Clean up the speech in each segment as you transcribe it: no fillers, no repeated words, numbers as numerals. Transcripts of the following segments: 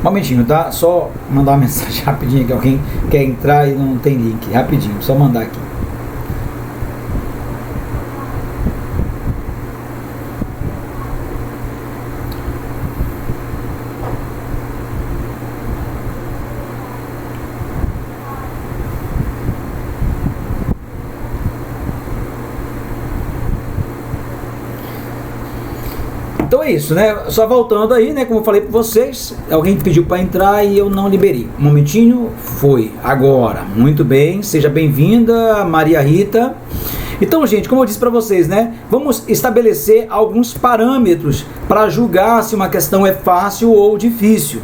Um momentinho, tá? Só mandar uma mensagem rapidinho que alguém quer entrar e não tem link. Rapidinho, só mandar aqui. Então é isso, né? Só voltando aí, né? Como eu falei para vocês, alguém pediu para entrar e eu não liberei. Um momentinho, foi. Agora, muito bem, seja bem-vinda, Maria Rita. Então, gente, como eu disse para vocês, né? Vamos estabelecer alguns parâmetros para julgar se uma questão é fácil ou difícil.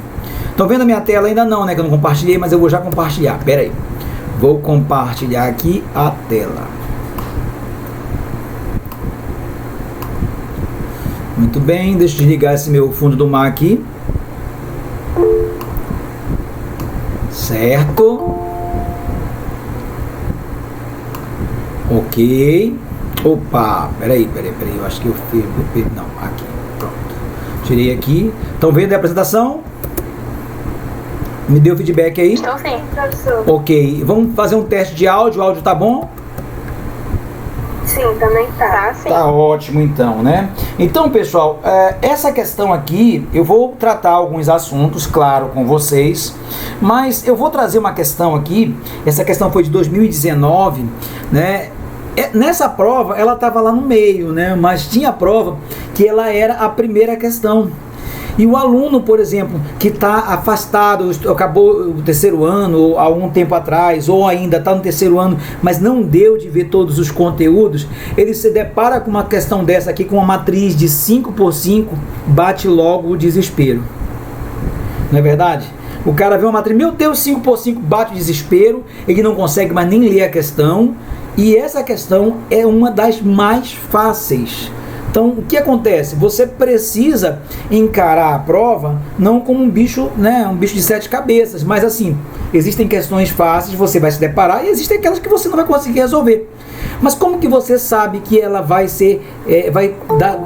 Estão vendo a minha tela? Ainda não, né? Que eu não compartilhei, mas eu vou já compartilhar. Pera aí. Vou compartilhar aqui a tela. Muito bem, deixa eu desligar esse meu fundo do mar aqui. Certo. Ok. Opa, peraí, eu acho que eu fiz, não, aqui, pronto. Tirei aqui. Estão vendo a apresentação? Me deu feedback aí? Estou sim, professor. Ok, vamos fazer um teste de áudio, o áudio tá bom? Sim, também tá. Sim. Tá ótimo então, né? Então, pessoal, essa questão aqui, eu vou tratar alguns assuntos, claro, com vocês, mas eu vou trazer uma questão aqui, essa questão foi de 2019, né? Nessa prova, ela estava lá no meio, né? Mas tinha a prova que ela era a primeira questão. E o aluno, por exemplo, que está afastado, acabou o terceiro ano, ou há algum tempo atrás, ou ainda está no terceiro ano, mas não deu de ver todos os conteúdos, ele se depara com uma questão dessa aqui, com uma matriz de 5x5, bate logo o desespero. Não é verdade? O cara vê uma matriz, meu Deus, 5x5, bate o desespero, ele não consegue mais nem ler a questão, e essa questão é uma das mais fáceis. Então, o que acontece? Você precisa encarar a prova não como um bicho, né, um bicho de 7 cabeças, mas assim, existem questões fáceis, você vai se deparar, e existem aquelas que você não vai conseguir resolver. Mas como que você sabe que ela vai ser, vai dar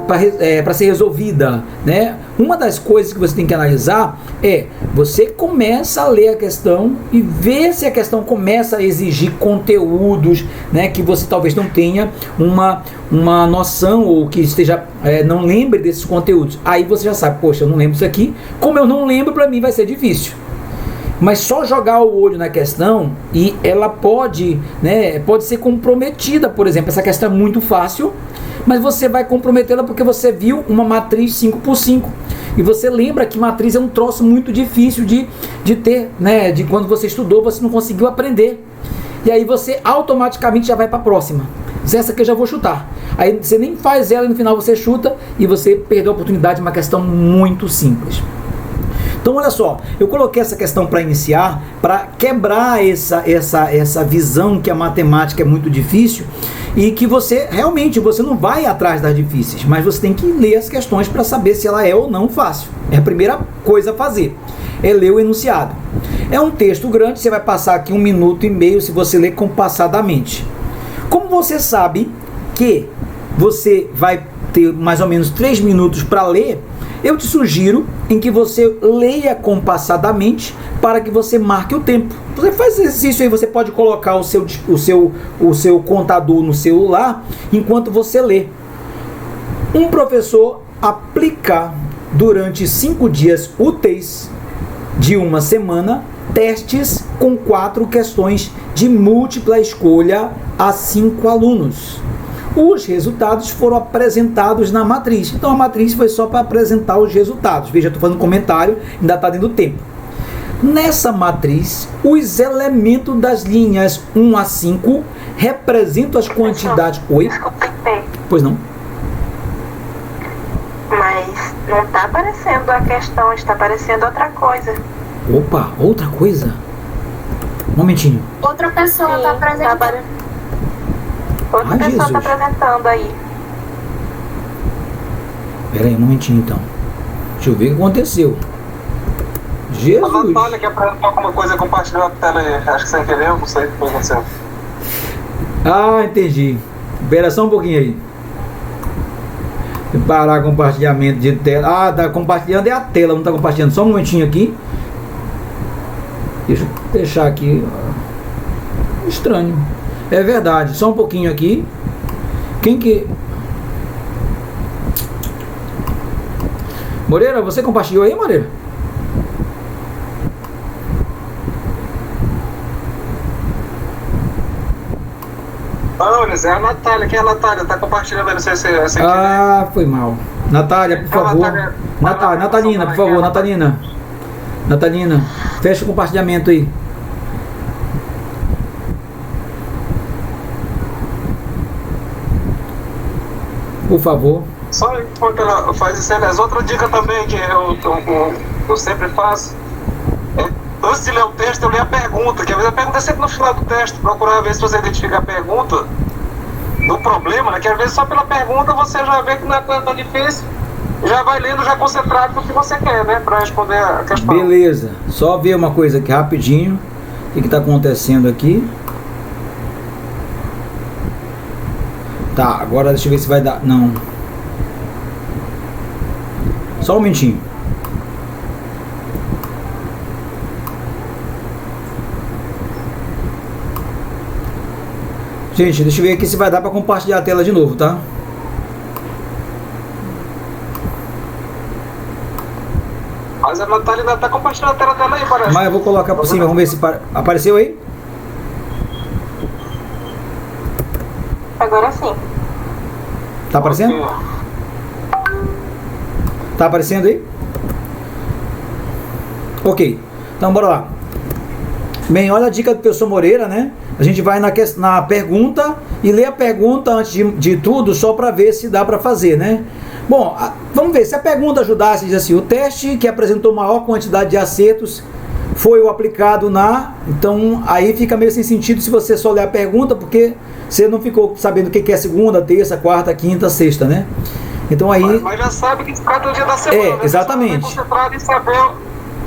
para ser resolvida, né? Uma das coisas que você tem que analisar é, você começa a ler a questão e ver se a questão começa a exigir conteúdos, né, que você talvez não tenha uma noção ou que esteja, não lembre desses conteúdos. Aí você já sabe, poxa, eu não lembro isso aqui, como eu não lembro, para mim vai ser difícil. Mas só jogar o olho na questão e ela pode, né, pode ser comprometida, por exemplo, essa questão é muito fácil, mas você vai comprometê-la porque você viu uma matriz 5x5. E você lembra que matriz é um troço muito difícil de ter, né, de quando você estudou, você não conseguiu aprender. E aí você automaticamente já vai para a próxima. Essa aqui eu já vou chutar. Aí você nem faz ela e no final você chuta e você perdeu a oportunidade de uma questão muito simples. Então, olha só, eu coloquei essa questão para iniciar, para quebrar essa visão que a matemática é muito difícil e que você, realmente, você não vai atrás das difíceis, mas você tem que ler as questões para saber se ela é ou não fácil. É a primeira coisa a fazer, é ler o enunciado. É um texto grande, você vai passar aqui 1 minuto e meio se você ler compassadamente. Como você sabe que você vai ter mais ou menos 3 minutos para ler, eu te sugiro em que você leia compassadamente para que você marque o tempo. Você faz exercício aí, você pode colocar o seu contador no celular enquanto você lê. Um professor aplica durante 5 dias úteis de uma semana testes com 4 questões de múltipla escolha a 5 alunos. Os resultados foram apresentados na matriz. Então a matriz foi só para apresentar os resultados. Veja, estou fazendo um comentário, ainda está dentro do tempo. Nessa matriz, os elementos das linhas 1 a 5 representam as quantidades... Oi? Desculpa, Pois não? mas não está aparecendo a questão, está aparecendo outra coisa. Opa, outra coisa? Um momentinho. Outra pessoa está apresentando. Outra pessoa está apresentando aí. Pera aí, um momentinho então. Deixa eu ver o que aconteceu. Jesus! A Natália quer apresentar alguma coisa, compartilhou a tela aí. Acho que sem querer, eu não sei o que aconteceu. Ah, entendi. Espera só um pouquinho aí. Parar compartilhamento de tela. Ah, tá compartilhando é a tela, não tá compartilhando. Só um momentinho aqui. Deixa eu deixar aqui. Estranho. É verdade, só um pouquinho aqui. Quem que... Moreira, você compartilhou aí, Moreira? Não, Elis, é a Natália. Quem é a Natália? Tá compartilhando aí, não sei se Ah, foi mal. Natália, por favor. Natalina, por favor, Natalina. Natalina, fecha o compartilhamento aí. Por favor. Só enquanto ela faz isso, Elis, outra dica também que eu sempre faço. Antes de ler o texto, eu leio a pergunta, que às vezes a pergunta é sempre no final do texto, procurar ver se você identifica a pergunta do problema, né? Que às vezes só pela pergunta você já vê que não é tão difícil, já vai lendo já concentrado no que você quer, né? Para responder a questão. Beleza, só ver uma coisa aqui rapidinho, o que está acontecendo aqui. Tá, agora deixa eu ver se vai dar, não. Só um momentinho. Gente, deixa eu ver aqui se vai dar para compartilhar a tela de novo, tá? Mas a Natália ainda tá compartilhando a tela dela aí, parece. Mas eu vou colocar por cima, vamos ver se apareceu aí. Agora sim. Tá aparecendo? Tá aparecendo aí? Ok, então bora lá. Bem, olha a dica do professor Moreira, né? A gente vai na pergunta e lê a pergunta antes de tudo, só para ver se dá para fazer, né? Bom, vamos ver, se a pergunta ajudasse, diz assim, o teste que apresentou maior quantidade de acertos foi o aplicado na... Então, aí fica meio sem sentido se você só ler a pergunta, porque você não ficou sabendo o que é segunda, terça, quarta, quinta, sexta, né? Então aí... Mas já sabe que cada dia da semana, né? Exatamente. Você concentrado em saber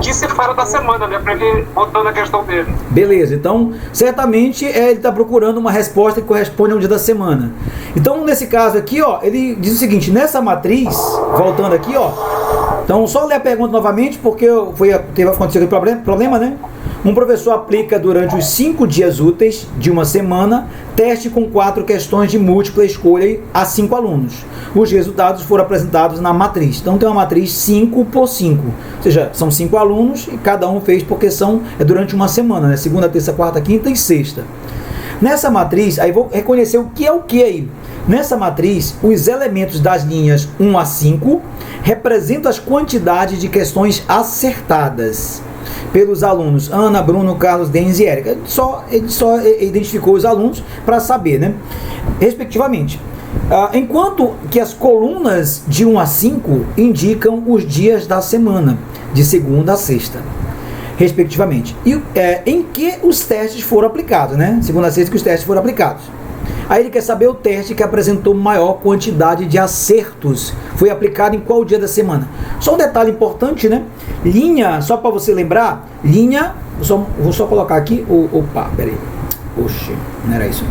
que se fala da semana, né? Para ele botando a questão dele. Beleza, então certamente ele está procurando uma resposta que corresponde a um dia da semana. Então nesse caso aqui, ó, ele diz o seguinte, nessa matriz, voltando aqui, ó, então só ler a pergunta novamente, porque aconteceu aquele problema, né? Um professor aplica durante os 5 dias úteis de uma semana teste com 4 questões de múltipla escolha a 5 alunos. Os resultados foram apresentados na matriz. Então tem uma matriz 5 por 5. Ou seja, são 5 alunos e cada um fez porque é durante uma semana, né? Segunda, terça, quarta, quinta e sexta. Nessa matriz, aí vou reconhecer o que aí. Nessa matriz, os elementos das linhas 1 a 5 representam as quantidades de questões acertadas pelos alunos Ana, Bruno, Carlos, Denis e Érica. Ele só identificou os alunos para saber, né? Respectivamente. Enquanto que as colunas de 1 a 5 indicam os dias da semana, de segunda a sexta, respectivamente. E em que os testes foram aplicados, né? Segunda a sexta que os testes foram aplicados. Aí ele quer saber o teste que apresentou maior quantidade de acertos. Foi aplicado em qual dia da semana? Só um detalhe importante, né? Linha, só para você lembrar, linha, vou só colocar aqui, opa, peraí. Oxe, não era isso.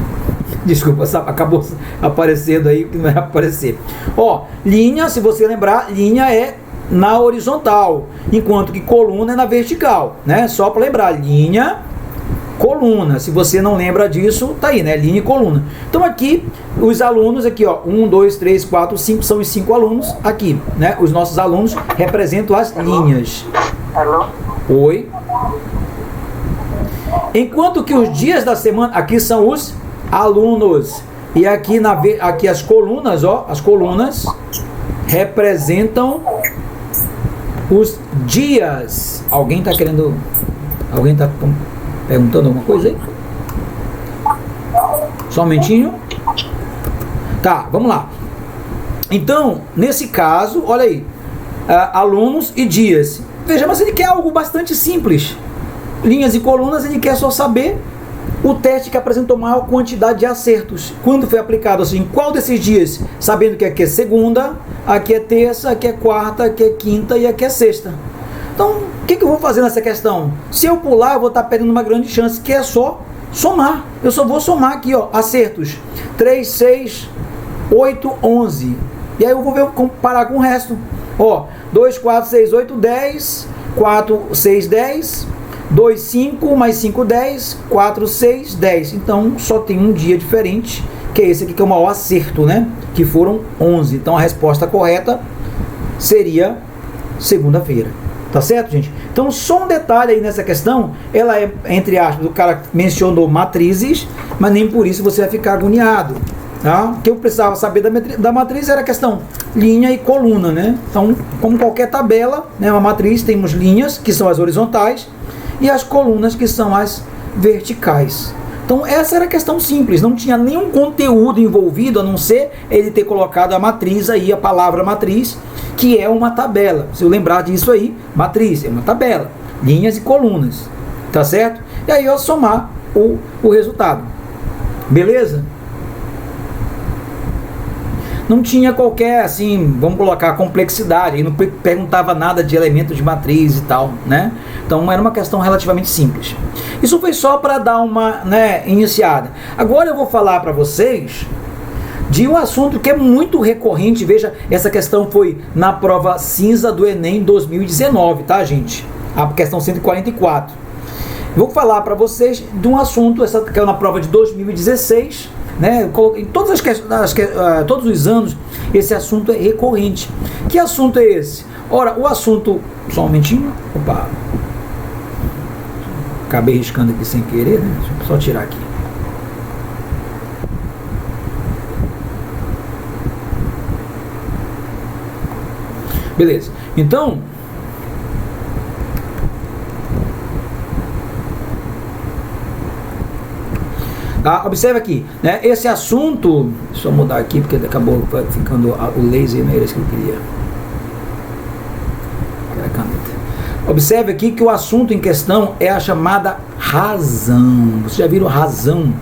Desculpa, acabou aparecendo aí, que não era aparecer. Ó, linha, se você lembrar, linha é na horizontal, enquanto que coluna é na vertical, né? Só para lembrar, linha, coluna. Se você não lembra disso, tá aí, né? Linha e coluna. Então aqui, os alunos aqui, ó, 1, 2, 3, 4, 5, são os 5 alunos aqui, né? Os nossos alunos representam as linhas. Alô? Oi. Enquanto que os dias da semana, aqui são os alunos. E aqui, aqui as colunas, ó, as colunas representam os dias. Alguém tá perguntando alguma coisa aí? Só um momentinho. Tá, vamos lá. Então, nesse caso, olha aí, alunos e dias. Veja, mas ele quer algo bastante simples. Linhas e colunas, ele quer só saber o teste que apresentou maior quantidade de acertos. Quando foi aplicado, assim, em qual desses dias? Sabendo que aqui é segunda, aqui é terça, aqui é quarta, aqui é quinta e aqui é sexta. Então, o que eu vou fazer nessa questão? Se eu pular, eu vou estar perdendo uma grande chance, que é só somar. Eu só vou somar aqui, ó, acertos. 3, 6, 8, 11. E aí eu vou comparar com o resto. Ó, 2, 4, 6, 8, 10, 4, 6, 10, 2, 5, mais 5, 10, 4, 6, 10. Então só tem um dia diferente, que é esse aqui que é o maior acerto, né? Que foram 11. Então a resposta correta seria segunda-feira. Tá certo, gente? Então só um detalhe aí nessa questão, ela é, entre aspas, o cara mencionou matrizes, mas nem por isso você vai ficar agoniado. Tá? O que eu precisava saber da matriz era a questão linha e coluna, né? Então, como qualquer tabela, né, uma matriz, temos linhas, que são as horizontais, e as colunas, que são as verticais. Então, essa era a questão simples, não tinha nenhum conteúdo envolvido, a não ser ele ter colocado a matriz aí, a palavra matriz, que é uma tabela. Se eu lembrar disso aí, matriz é uma tabela, linhas e colunas, tá certo? E aí eu somar o resultado. Beleza? Não tinha qualquer, assim, vamos colocar, complexidade, e não perguntava nada de elementos de matriz e tal, né? Então era uma questão relativamente simples. Isso foi só para dar uma, né, iniciada. Agora eu vou falar para vocês de um assunto que é muito recorrente. Veja, essa questão foi na prova cinza do Enem 2019, tá, gente? A questão 144. Vou falar para vocês de um assunto, essa que é na prova de 2016, né? Em todas todos os anos esse assunto é recorrente. Que assunto é esse? Ora, o assunto, só um momentinho, opa, acabei riscando aqui sem querer, né? Deixa eu só tirar aqui. Beleza, então observe aqui, né? Esse assunto, deixa eu mudar aqui porque acabou ficando o laser, não era isso que eu queria. Era a caneta. Observe aqui que o assunto em questão é a chamada razão. Vocês já viram razão,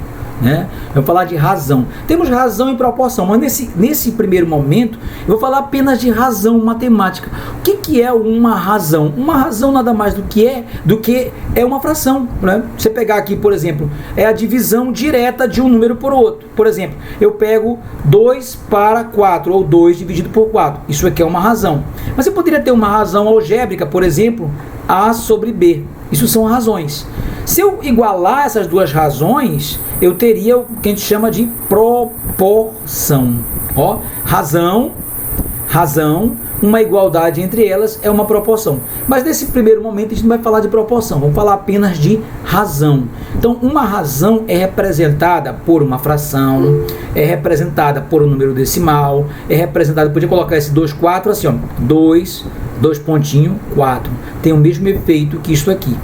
né? Eu vou falar de razão. Temos razão e proporção, mas nesse primeiro momento eu vou falar apenas de razão matemática. O que é uma razão? Uma razão nada mais do que é uma fração, né? Você pegar aqui, por exemplo, é a divisão direta de um número por outro. Por exemplo, eu pego 2 para 4, ou 2 dividido por 4. Isso aqui é uma razão. Mas você poderia ter uma razão algébrica, por exemplo, A sobre B. Isso são razões. Se eu igualar essas duas razões, eu teria o que a gente chama de proporção. Ó, razão, uma igualdade entre elas é uma proporção. Mas nesse primeiro momento a gente não vai falar de proporção, vamos falar apenas de razão. Então, uma razão é representada por uma fração, é representada por um número decimal, é representada, podia colocar esse 2, 4 assim, ó, 2 pontinho, 4. Tem o mesmo efeito que isso aqui.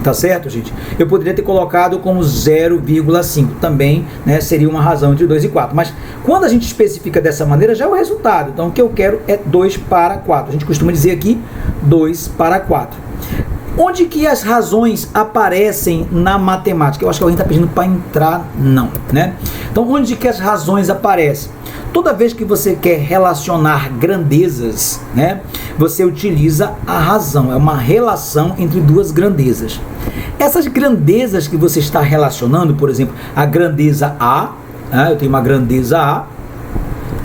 Tá certo, gente? Eu poderia ter colocado como 0,5 também, né? Seria uma razão entre 2 e 4. Mas quando a gente especifica dessa maneira, já é o resultado. Então o que eu quero é 2 para 4. A gente costuma dizer aqui 2 para 4. Onde que as razões aparecem na matemática? Eu acho que alguém está pedindo para entrar, não, né? Então onde que as razões aparecem? Toda vez que você quer relacionar grandezas, né, você utiliza a razão. É uma relação entre duas grandezas. Essas grandezas que você está relacionando, por exemplo, a grandeza A, né, eu tenho uma grandeza A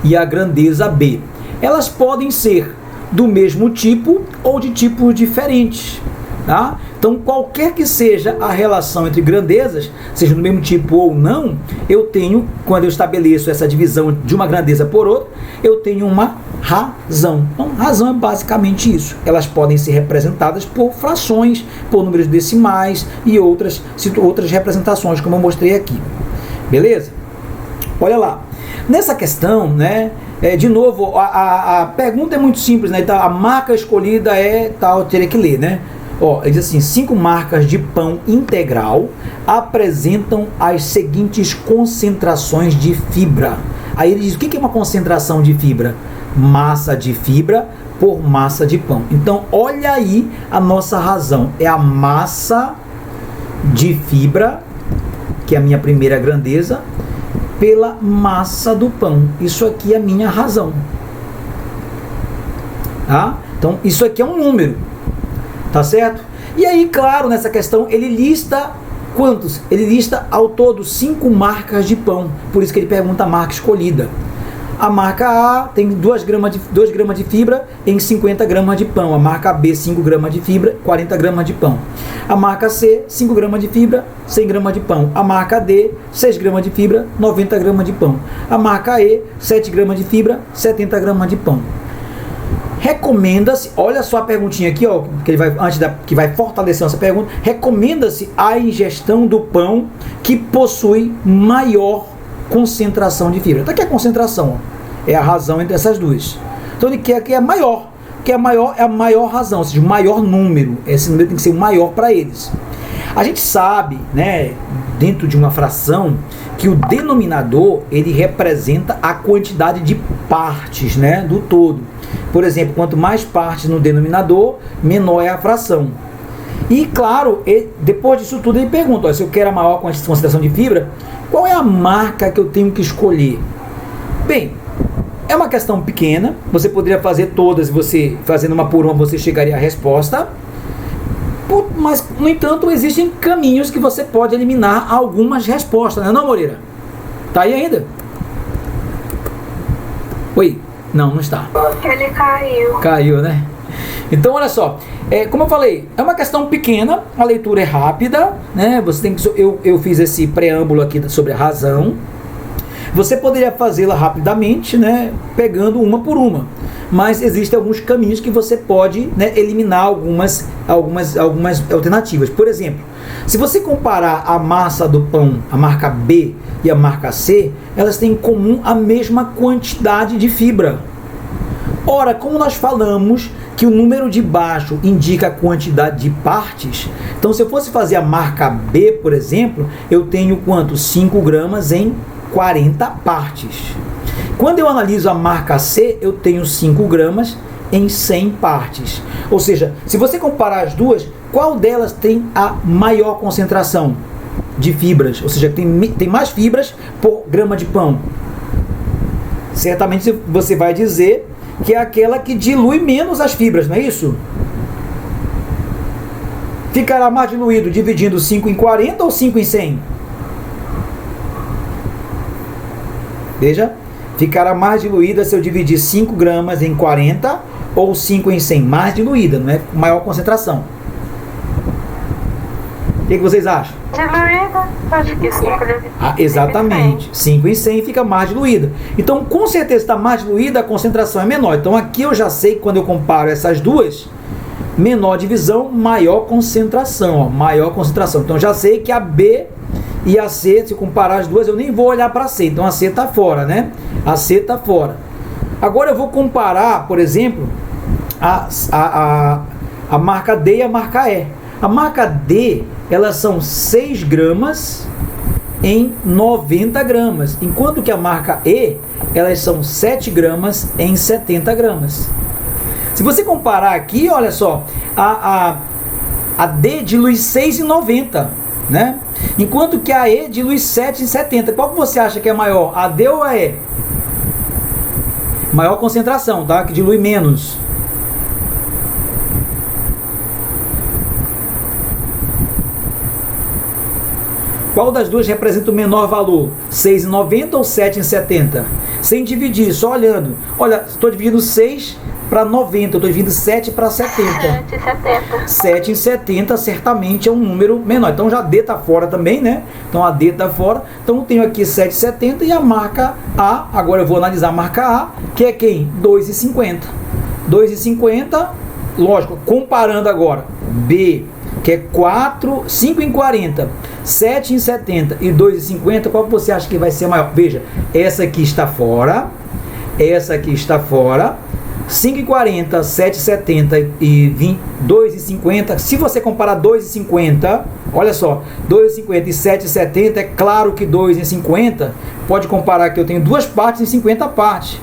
e a grandeza B. Elas podem ser do mesmo tipo ou de tipos diferentes. Tá? Então, qualquer que seja a relação entre grandezas, seja do mesmo tipo ou não, eu tenho, quando eu estabeleço essa divisão de uma grandeza por outra, eu tenho uma razão. Então, razão é basicamente isso. Elas podem ser representadas por frações, por números decimais e outras representações, como eu mostrei aqui. Beleza? Olha lá. Nessa questão, né, de novo, a pergunta é muito simples, né? Então, a marca escolhida é tal, eu teria que ler, né? Ó, ele diz assim: 5 marcas de pão integral apresentam as seguintes concentrações de fibra. Aí ele diz: o que é uma concentração de fibra? Massa de fibra por massa de pão. Então, olha aí a nossa razão. É a massa de fibra, que é a minha primeira grandeza, pela massa do pão. Isso aqui é a minha razão. Tá? Então, isso aqui é um número. Tá certo? E aí, claro, nessa questão, ele lista quantos? Ele lista ao todo 5 marcas de pão. Por isso que ele pergunta a marca escolhida. A marca A tem 2 gramas de fibra em 50 gramas de pão. A marca B, 5 gramas de fibra, 40 gramas de pão. A marca C, 5 gramas de fibra, 100 gramas de pão. A marca D, 6 gramas de fibra, 90 gramas de pão. A marca E, 7 gramas de fibra, 70 gramas de pão. Recomenda-se, olha só a perguntinha aqui, ó, que ele vai, que vai fortalecer essa pergunta. Recomenda-se a ingestão do pão que possui maior concentração de fibra. Então aqui é a concentração, ó, é a razão entre essas duas. Então ele quer que é maior, que é a maior razão, ou seja, o maior número. Esse número tem que ser o maior para eles. A gente sabe, né, dentro de uma fração, que o denominador ele representa a quantidade de partes, né, do todo. Por exemplo, quanto mais partes no denominador, menor é a fração. E claro, depois disso tudo ele pergunta, ó, se eu quero a maior concentração de fibra, qual é a marca que eu tenho que escolher? Bem, é uma questão pequena, você poderia fazer todas, você fazendo uma por uma você chegaria à resposta, mas no entanto existem caminhos que você pode eliminar algumas respostas, não é não, Moreira? Tá aí ainda? Oi? Não, não está. Ele caiu. Caiu, né? Então, olha só, como eu falei, é uma questão pequena, a leitura é rápida, né? Você tem que, eu fiz esse preâmbulo aqui sobre a razão. Você poderia fazê-la rapidamente, né? Pegando uma por uma, mas existem alguns caminhos que você pode, né, eliminar algumas alternativas. Por exemplo, se você comparar a massa do pão, a marca B e a marca C, elas têm em comum a mesma quantidade de fibra. Ora, como nós falamos que o número de baixo indica a quantidade de partes, então se eu fosse fazer a marca B, por exemplo, eu tenho quanto? 5 gramas em 40 partes. Quando eu analiso a marca C, eu tenho 5 gramas em 100 partes. Ou seja, se você comparar as duas, qual delas tem a maior concentração de fibras? Ou seja, tem mais fibras por grama de pão. Certamente você vai dizer que é aquela que dilui menos as fibras, não é isso? Ficará mais diluído dividindo 5 em 40 ou 5 em 100? Veja, ficará mais diluída se eu dividir 5 gramas em 40 ou 5 em 100. Mais diluída, não é maior concentração. O que vocês acham? Diluída, acho que 5 exatamente, 5 em 100 fica mais diluída. Então, com certeza está mais diluída, a concentração é menor. Então, aqui eu já sei que quando eu comparo essas duas, menor divisão, maior concentração. Ó, maior concentração. Então, já sei que a B e a C, se comparar as duas, eu nem vou olhar para a C. Então, a C está fora, né? A C está fora. Agora, eu vou comparar, por exemplo, a marca D e a marca E. A marca D, elas são 6 gramas em 90 gramas, enquanto que a marca E, elas são 7 gramas em 70 gramas. Se você comparar aqui, olha só, a D dilui 6 em 90, né? Enquanto que a E dilui 7 em 70. Qual que você acha que é maior, a D ou a E? Maior concentração, tá? Que dilui menos. Qual das duas representa o menor valor? 6 em 90 ou 7 em 70? Sem dividir, só olhando. Olha, estou dividindo 6 para 90, eu estou dividindo 7 para 70. 7 em 70. 7 em 70 certamente é um número menor. Então já D está fora também, né? Então a D está fora. Então eu tenho aqui 7,70 e a marca A. Agora eu vou analisar a marca A, que é quem? 2,50. 2,50, lógico, comparando agora. B, que é 5 em 40, 7 em 70 e 2,50, qual você acha que vai ser maior? Veja, essa aqui está fora, essa aqui está fora, 5 em 40, 7,70 e 2,50. Se você comparar 2,50, olha só, 2,50 e 7,70, é claro que 2,50 pode comparar que eu tenho duas partes em 50 partes.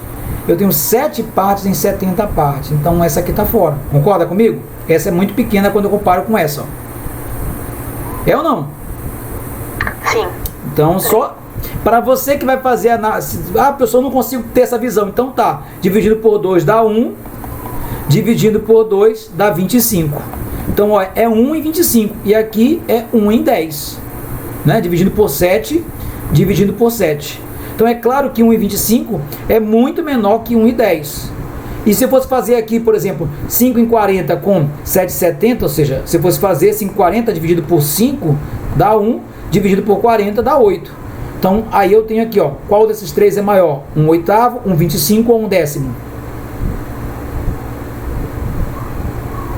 Eu tenho 7 partes em 70 partes. Então essa aqui está fora. Concorda comigo? Essa é muito pequena quando eu comparo com essa. Ó. É ou não? Sim. Então só para você que vai fazer análise. Ah, pessoal, não consigo ter essa visão. Então tá. Dividido por 2 dá 1. Dividido por 2 dá 25. Então ó, é 1 em 25. E aqui é 1 em 10. Né? Dividido por 7. Dividido por 7. Então é claro que 1,25 é muito menor que 1,10. E se eu fosse fazer aqui, por exemplo, 5 em 40 com 7,70, ou seja, se eu fosse fazer 5 em 40 dividido por 5, dá 1, dividido por 40 dá 8. Então aí eu tenho aqui, ó, qual desses três é maior? 1/8, 1/25 ou 1/10?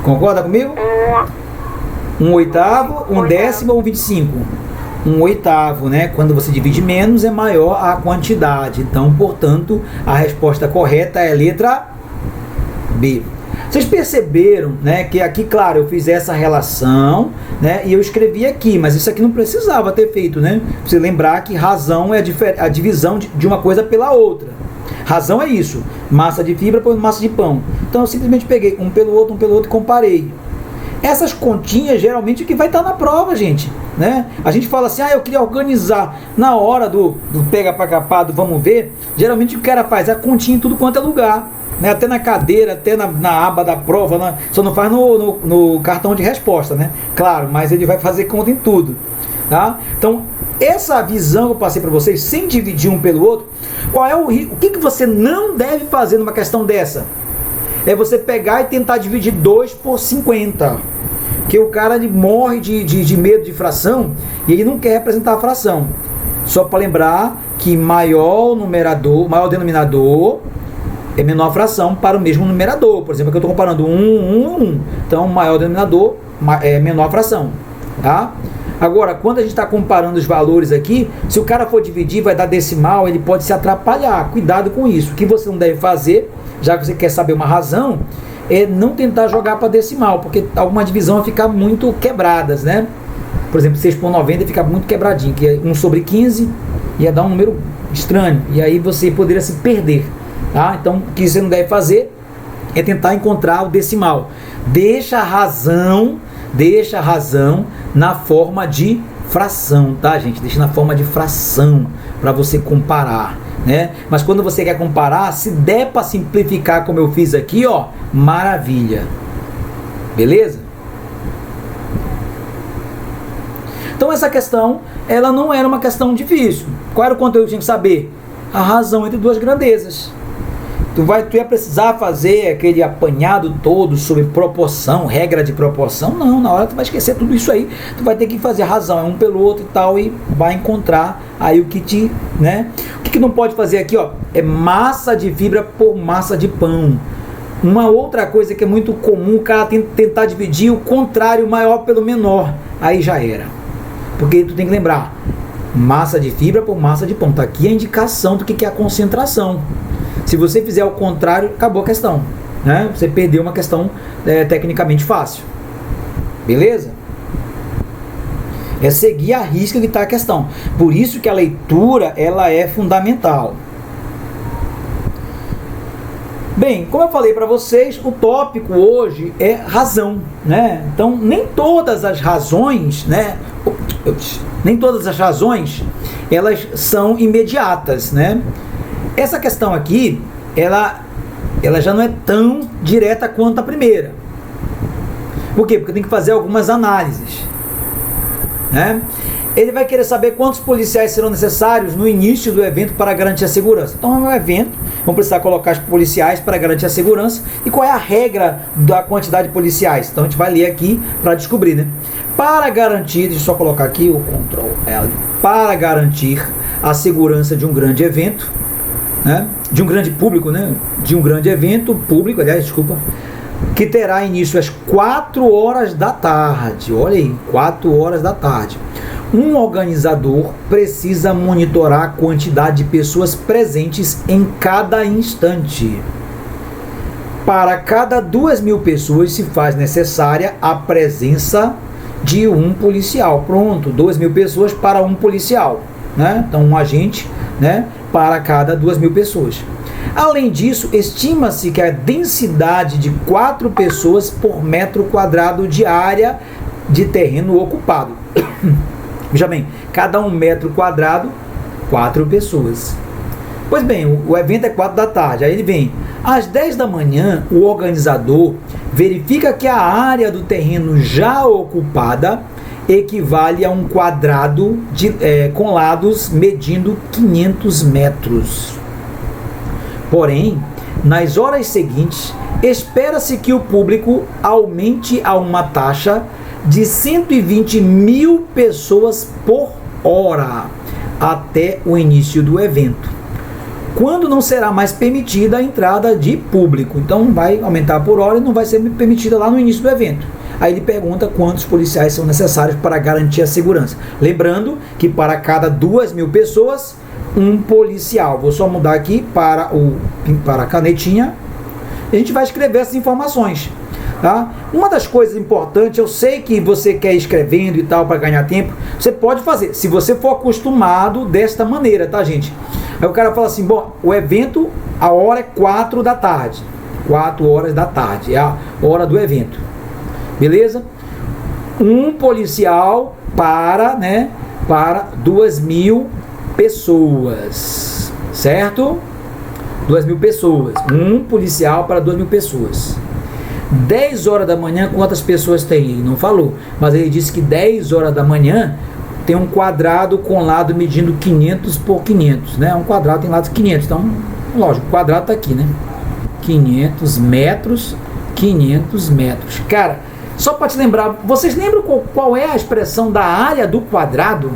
Concorda comigo? 1/8, 1/10 ou 1/25? 1/8, né? Quando você divide menos é maior a quantidade. Então, portanto, a resposta correta é a letra B. Vocês perceberam, né, que aqui, claro, eu fiz essa relação, né, e eu escrevi aqui, mas isso aqui não precisava ter feito, né? Você lembrar que razão é a divisão de uma coisa pela outra. Razão é isso, massa de fibra por massa de pão. Então eu simplesmente peguei um pelo outro e comparei. Essas continhas geralmente é que vai estar na prova, gente, né? A gente fala assim, eu queria organizar na hora do pega pra capar, do vamos ver. Geralmente o que o cara faz é a continha em tudo quanto é lugar, né? Até na cadeira, até na aba da prova, só não faz no cartão de resposta, né? Claro, mas ele vai fazer conta em tudo, tá? Então essa visão que eu passei para vocês, sem dividir um pelo outro, qual é o que você não deve fazer numa questão dessa? É você pegar e tentar dividir 2 por 50. Que o cara ele morre de medo de fração e ele não quer representar a fração. Só para lembrar que maior denominador é menor fração para o mesmo numerador. Por exemplo, aqui eu estou comparando 1. Então, maior denominador é menor fração. Tá? Agora, quando a gente está comparando os valores aqui, se o cara for dividir, vai dar decimal, ele pode se atrapalhar. Cuidado com isso. O que você não deve fazer, já que você quer saber uma razão, é não tentar jogar para decimal, porque alguma divisão vai ficar muito quebradas, né? Por exemplo, 6 por 90 fica muito quebradinho, que é 1/15, ia dar um número estranho, e aí você poderia se perder, tá? Então, o que você não deve fazer é tentar encontrar o decimal. Deixa a razão na forma de fração, tá, gente? Deixa na forma de fração para você comparar, né? Mas quando você quer comparar, se der para simplificar como eu fiz aqui, ó, maravilha. Beleza? Então essa questão, ela não era uma questão difícil. Qual era o conteúdo que tinha que saber? A razão entre duas grandezas. Tu ia precisar fazer aquele apanhado todo sobre proporção, regra de proporção? Não, na hora tu vai esquecer tudo isso aí. Tu vai ter que fazer razão, um pelo outro e tal, e vai encontrar aí o que né? O que não pode fazer aqui, ó, é massa de fibra por massa de pão. Uma outra coisa que é muito comum, o cara tentar dividir o contrário, maior pelo menor. Aí já era. Porque tu tem que lembrar, massa de fibra por massa de pão. Tá aqui a indicação do que é a concentração. Se você fizer o contrário, acabou a questão, né? Você perdeu uma questão tecnicamente fácil. Beleza? É seguir a risca que está a questão. Por isso que a leitura, ela é fundamental. Bem, como eu falei para vocês, o tópico hoje é razão, né? Então, nem todas as razões, né? Nem todas as razões, elas são imediatas, né? Essa questão aqui, ela já não é tão direta quanto a primeira. Por quê? Porque tem que fazer algumas análises, né? Ele vai querer saber quantos policiais serão necessários no início do evento para garantir a segurança. Então é um evento, vamos precisar colocar os policiais para garantir a segurança. E qual é a regra da quantidade de policiais? Então a gente vai ler aqui para descobrir, né? Para garantir, deixa eu só colocar aqui o Ctrl L, para garantir a segurança de um grande evento, né? De um grande público, né? De um grande evento público, aliás, desculpa, que terá início às 4 horas da tarde. Olha aí, 4 horas da tarde. Um organizador precisa monitorar a quantidade de pessoas presentes em cada instante. Para cada 2.000 pessoas se faz necessária a presença de um policial. Pronto, 2.000 pessoas para um policial, né? Então um agente, né, para cada 2.000 pessoas. Além disso, estima-se que a densidade de 4 pessoas por metro quadrado de área de terreno ocupado. Veja bem, cada 1 metro quadrado, 4 pessoas. Pois bem, o evento é 4 da tarde, aí ele vem. Às 10 da manhã, o organizador verifica que a área do terreno já ocupada equivale a um quadrado com lados medindo 500 metros. Porém, nas horas seguintes, espera-se que o público aumente a uma taxa de 120 mil pessoas por hora até o início do evento, quando não será mais permitida a entrada de público. Então vai aumentar por hora e não vai ser permitida lá no início do evento. Aí ele pergunta quantos policiais são necessários para garantir a segurança. Lembrando que para cada 2.000 pessoas, um policial. Vou só mudar aqui para a canetinha. A gente vai escrever essas informações. Tá? Uma das coisas importantes, eu sei que você quer ir escrevendo e tal para ganhar tempo, você pode fazer, se você for acostumado desta maneira, tá, gente? Aí o cara fala assim, bom, o evento, a hora é 4 da tarde. 4 horas da tarde, é a hora do evento. Beleza? Um policial para 2.000 pessoas. Certo? 2.000 pessoas. Um policial para 2.000 pessoas. 10 horas da manhã, quantas pessoas tem? Ele não falou, mas ele disse que 10 horas da manhã tem um quadrado com lado medindo 500 por 500, né? Um quadrado tem lado 500, então, lógico, o quadrado tá aqui, né? 500 metros, 500 metros. Cara, só para te lembrar, vocês lembram qual é a expressão da área do quadrado?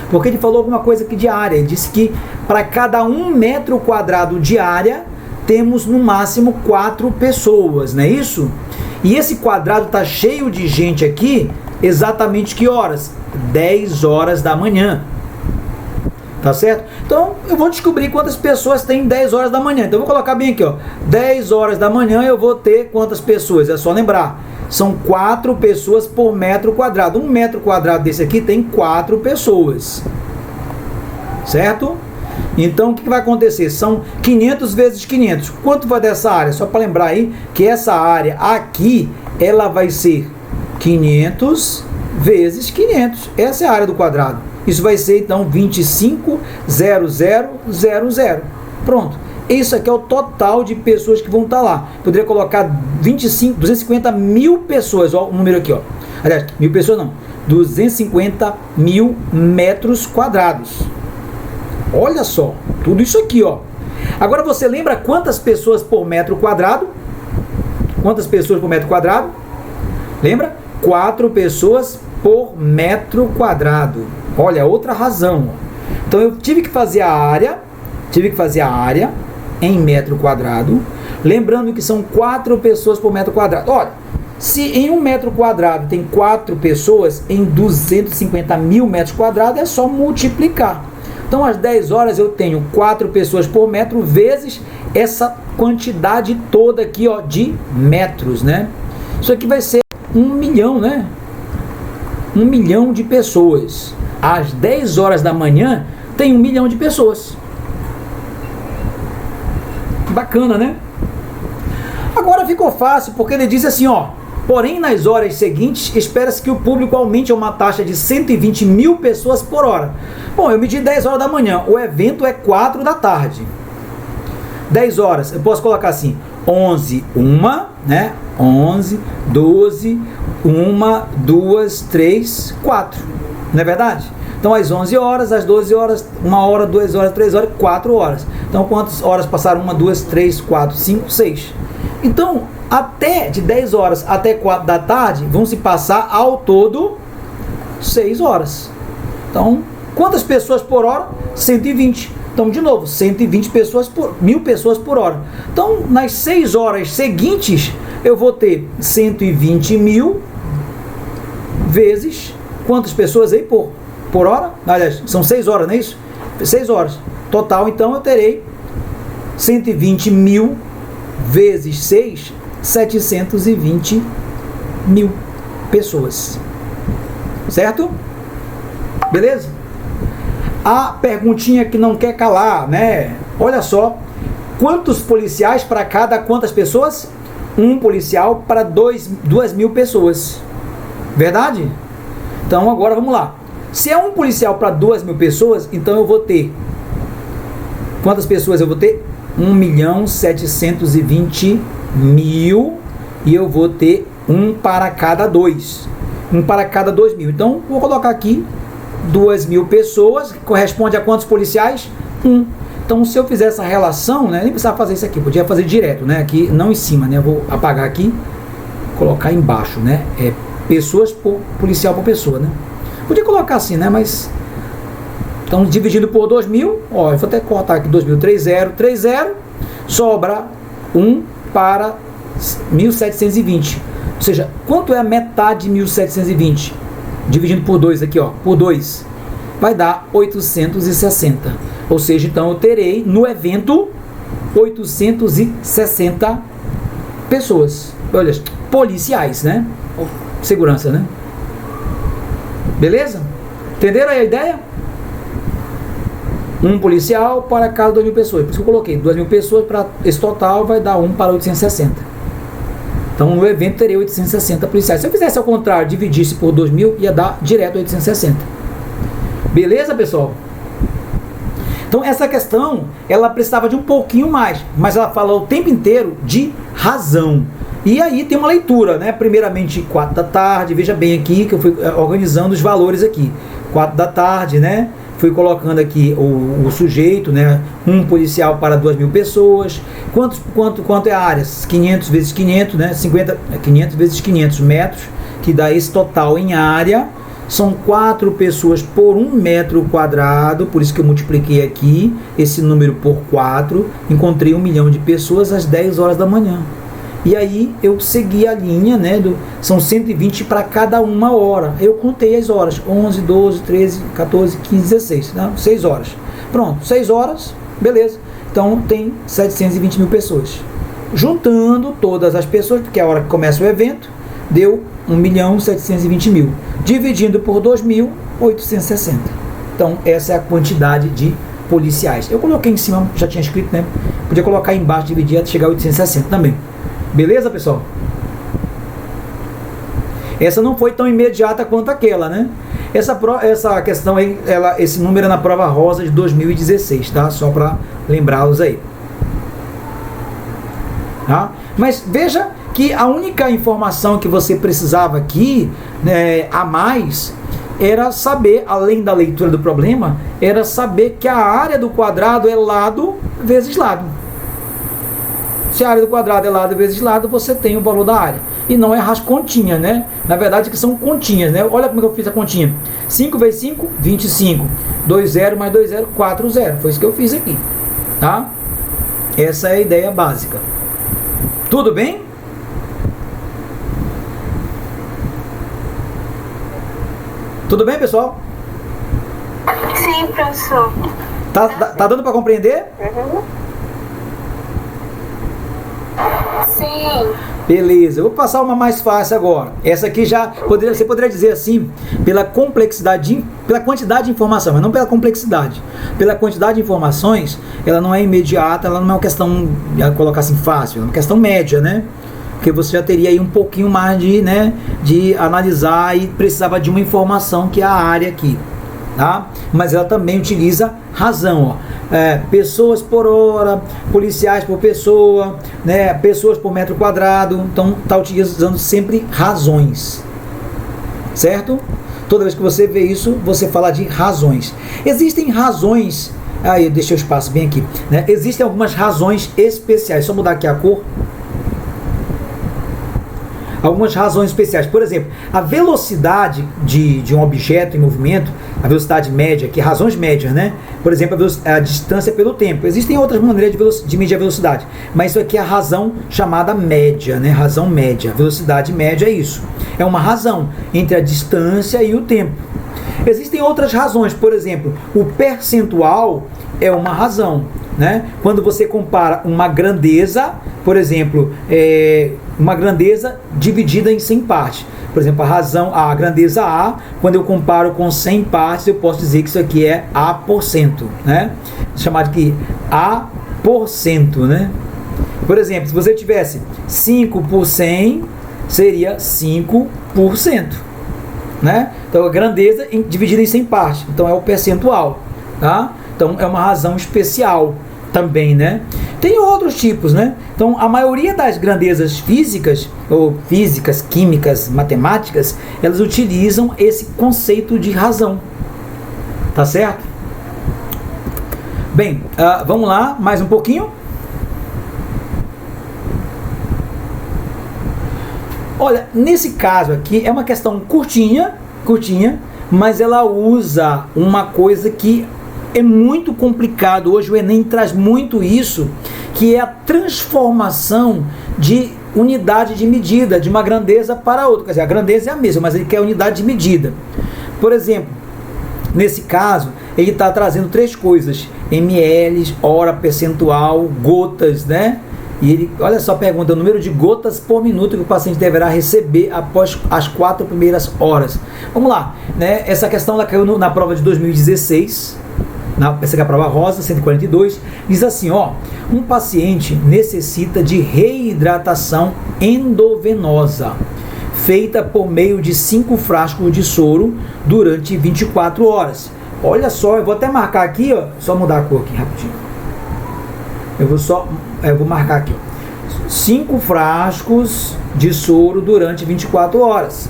Porque ele falou alguma coisa aqui de área, ele disse que para cada 1 metro quadrado de área, temos no máximo 4 pessoas, não é isso? E esse quadrado está cheio de gente aqui, exatamente que horas? 10 horas da manhã. Tá certo? Então, eu vou descobrir quantas pessoas tem 10 horas da manhã. Então, eu vou colocar bem aqui, ó. 10 horas da manhã eu vou ter quantas pessoas? É só lembrar. São 4 pessoas por metro quadrado. 1 metro quadrado desse aqui tem 4 pessoas. Certo? Então, o que vai acontecer? São 500 vezes 500. Quanto vai dessa área? Só para lembrar aí que essa área aqui, ela vai ser 500 vezes 500. Essa é a área do quadrado. Isso vai ser, então, 25.0000. Pronto. Isso aqui é o total de pessoas que vão estar lá. Poderia colocar 250 mil pessoas. Ó, o número aqui, ó. Aliás, 1.000 pessoas não. 250 mil metros quadrados. Olha só, tudo isso aqui, ó. Agora você lembra quantas pessoas por metro quadrado? Quantas pessoas por metro quadrado? Lembra? 4 pessoas por metro quadrado. Olha, outra razão. Então eu tive que fazer a área em metro quadrado. Lembrando que são 4 pessoas por metro quadrado. Olha, se em 1 metro quadrado tem 4 pessoas, em 250 mil metros quadrados é só multiplicar. Então, às 10 horas eu tenho 4 pessoas por metro vezes essa quantidade toda aqui, ó, de metros, né? Isso aqui vai ser 1 milhão, né? 1 milhão de pessoas. Às 10 horas da manhã tem 1 milhão de pessoas. Bacana, né? Agora ficou fácil, porque ele diz assim, ó. Porém, nas horas seguintes, espera-se que o público aumente a uma taxa de 120 mil pessoas por hora. Bom, eu medi 10 horas da manhã, o evento é 4 da tarde. 10 horas, eu posso colocar assim, 11, 1, né? 11, 12, 1, 2, 3, 4. Não é verdade? Então, às 11 horas, às 12 horas, 1 hora, 2 horas, 3 horas, 4 horas. Então, quantas horas passaram? 1, 2, 3, 4, 5, 6. Então, até de 10 horas até 4 da tarde, vão se passar ao todo 6 horas. Então, quantas pessoas por hora? 120. Então, de novo, 120 pessoas por 1.000 pessoas por hora. Então, nas 6 horas seguintes, eu vou ter 120 mil vezes quantas pessoas aí por hora? Aliás, são 6 horas, não é isso? 6 horas. Total, então, eu terei 120 mil vezes 6, 720 mil pessoas. Certo? Beleza? A perguntinha que não quer calar, né? Olha só, quantos policiais para quantas pessoas? Um policial para 2.000 pessoas. Verdade? Então agora vamos lá. Se é um policial para 2.000 pessoas, então eu vou ter quantas pessoas eu vou ter? 1.720.000 e eu vou ter um para cada 2. Um para cada 2.000. Então, vou colocar aqui 2.000 pessoas, que corresponde a quantos policiais? 1. Então, se eu fizer essa relação, né, nem precisava fazer isso aqui, podia fazer direto, né, aqui, não em cima, né, eu vou apagar aqui, colocar embaixo, né, pessoas por policial por pessoa, né. Podia colocar assim, né, mas... Então, dividindo por 2.000, ó, eu vou até cortar aqui 2.030, sobra 1 para 1.720. Ou seja, quanto é a metade de 1.720? Dividindo por 2 aqui, ó, por 2, vai dar 860. Ou seja, então eu terei no evento 860 pessoas. Olha, policiais, né? Segurança, né? Beleza? Entenderam aí a ideia? Um policial para cada 2.000 pessoas. Por isso que eu coloquei 2.000 pessoas, para esse total vai dar 1 para 860. Então no evento teria 860 policiais. Se eu fizesse ao contrário, dividisse por 2.000, ia dar direto 860. Beleza, pessoal? Então essa questão, ela precisava de um pouquinho mais, mas ela fala o tempo inteiro de razão. E aí tem uma leitura, né? Primeiramente 4 da tarde, veja bem aqui que eu fui organizando os valores aqui. 4 da tarde, né? Fui colocando aqui o sujeito, né? Um policial para 2.000 pessoas. Quanto é a área? 500 vezes 500, né? 500 vezes 500 metros, que dá esse total em área. São 4 pessoas por 1 metro quadrado, por isso que eu multipliquei aqui esse número por 4. Encontrei 1 milhão de pessoas às 10 horas da manhã. E aí eu segui a linha, né, são 120 para cada uma hora. Eu contei as horas, 11, 12, 13, 14, 15, 16, né? 6 horas. Pronto, 6 horas, beleza. Então tem 720 mil pessoas. Juntando todas as pessoas, porque é a hora que começa o evento, deu 1.720.000. Dividindo por 2.000, 860. Então essa é a quantidade de policiais. Eu coloquei em cima, já tinha escrito, né? Podia colocar embaixo, dividir até chegar a 860 também. Beleza, pessoal? Essa não foi tão imediata quanto aquela, né? Essa questão aí, esse número é na prova rosa de 2016, tá? Só para lembrá-los aí. Tá? Mas veja que a única informação que você precisava aqui, né, a mais, era saber, além da leitura do problema, era saber que a área do quadrado é lado vezes lado. Se a área do quadrado é lado vezes lado, você tem o valor da área. E não é as continhas, né? Na verdade, que são continhas, né? Olha como é que eu fiz a continha. 5 vezes 5, 25. 2 0 mais 2 0, 4 0. Foi isso que eu fiz aqui. Tá? Essa é a ideia básica. Tudo bem? Tudo bem, pessoal? Sim, professor. Tá dando para compreender? Uhum. Sim. Beleza, eu vou passar uma mais fácil agora. Essa aqui você poderia dizer assim, pela complexidade, pela quantidade de informação, mas não pela complexidade. Pela quantidade de informações, ela não é imediata, ela não é uma questão, colocar assim, fácil, é uma questão média, né? Porque você já teria aí um pouquinho mais de analisar e precisava de uma informação que é a área aqui, tá? Mas ela também utiliza razão, ó. Pessoas por hora, policiais por pessoa, né, pessoas por metro quadrado. Então está utilizando sempre razões, certo? Toda vez que você vê isso, você fala de razões. Existem razões, aí deixa o espaço bem aqui, né? Existem algumas razões especiais. Só mudar aqui a cor. Algumas razões especiais. Por exemplo, a velocidade de um objeto em movimento, a velocidade média, que razões médias, né? Por exemplo, a distância pelo tempo. Existem outras maneiras de medir a velocidade, mas isso aqui é a razão chamada média, né? Razão média. A velocidade média é isso. É uma razão entre a distância e o tempo. Existem outras razões, por exemplo, o percentual é uma razão, né? Quando você compara uma grandeza, por exemplo, uma grandeza dividida em 100 partes. Por exemplo, a grandeza A, quando eu comparo com 100 partes, eu posso dizer que isso aqui é A%, né? Chamado aqui A%, né? Por exemplo, se você tivesse 5 por 100, seria 5%, né? Então, a grandeza dividida em 100 partes. Então, é o percentual, tá? Então, é uma razão especial. também, né? Tem outros tipos, né? Então, a maioria das grandezas físicas, ou físicas, químicas, matemáticas, elas utilizam esse conceito de razão. Tá certo? Bem, vamos lá, mais um pouquinho. Olha, nesse caso aqui, é uma questão curtinha, mas ela usa uma coisa que é muito complicado. Hoje o Enem traz muito isso, que é a transformação de unidade de medida, de uma grandeza para outra. Quer dizer, a grandeza é a mesma, mas ele quer unidade de medida. Por exemplo, nesse caso, ele está trazendo 3 coisas: ml, hora, percentual, gotas, né? E ele, olha só, pergunta: o número de gotas por minuto que o paciente deverá receber após as 4 primeiras horas. Vamos lá, né? Essa questão ela caiu na prova de 2016, essa aqui é a prova rosa, 142, diz assim, ó: um paciente necessita de reidratação endovenosa, feita por meio de 5 frascos de soro durante 24 horas. Olha só, eu vou até marcar aqui, ó, só mudar a cor aqui rapidinho. Eu vou marcar aqui, ó, 5 frascos de soro durante 24 horas.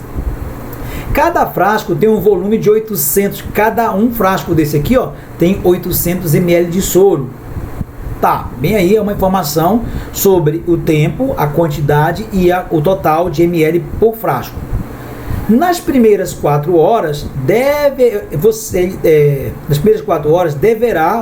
Cada frasco tem um volume de 800, cada um frasco desse aqui, ó, tem 800 ml de soro. Tá, bem aí é uma informação sobre o tempo, a quantidade e o total de ml por frasco. Nas primeiras 4 horas,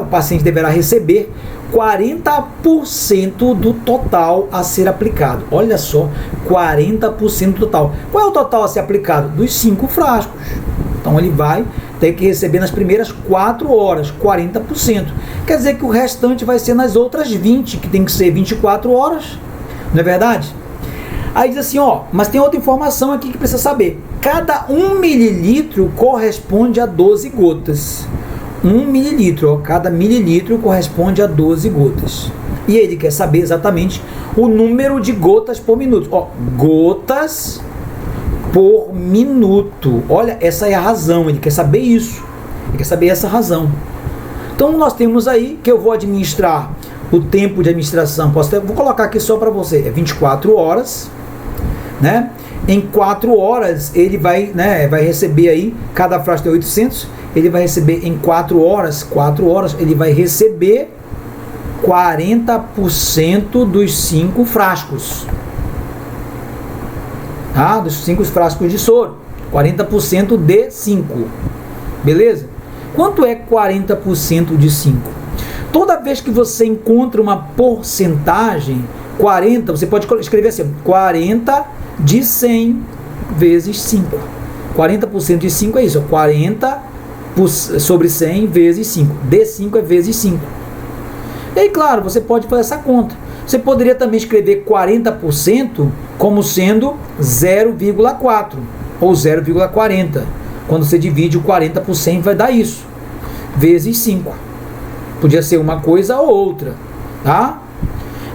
o paciente deverá receber 40% do total a ser aplicado. Olha só, 40% do total. Qual é o total a ser aplicado? Dos 5 frascos. Então ele vai ter que receber nas primeiras 4 horas, 40%. Quer dizer que o restante vai ser nas outras 20, que tem que ser 24 horas. Não é verdade? Aí diz assim, ó, mas tem outra informação aqui que precisa saber. Cada 1 mililitro corresponde a 12 gotas. 1 mililitro, ó, cada mililitro corresponde a 12 gotas. E ele quer saber exatamente o número de gotas por minuto. Ó, gotas por minuto. Olha, essa é a razão, ele quer saber isso. Ele quer saber essa razão. Então nós temos aí que eu vou administrar o tempo de administração. Vou colocar aqui só para você, é 24 horas, né? Em 4 horas ele vai receber aí, cada frasco tem 800, ele vai receber em 4 horas ele vai receber 40% dos 5 frascos. Tá? Dos 5 frascos de soro. 40% de 5. Beleza? Quanto é 40% de 5? Toda vez que você encontra uma porcentagem, 40, você pode escrever assim, 40 de 100 vezes 5. 40% de 5 é isso, 40 sobre 100 vezes 5. D5 é vezes 5. E aí, claro, você pode fazer essa conta. Você poderia também escrever 40% como sendo 0,4 ou 0,40. Quando você divide o 40 por 100 vai dar isso, vezes 5. Podia ser uma coisa ou outra, tá?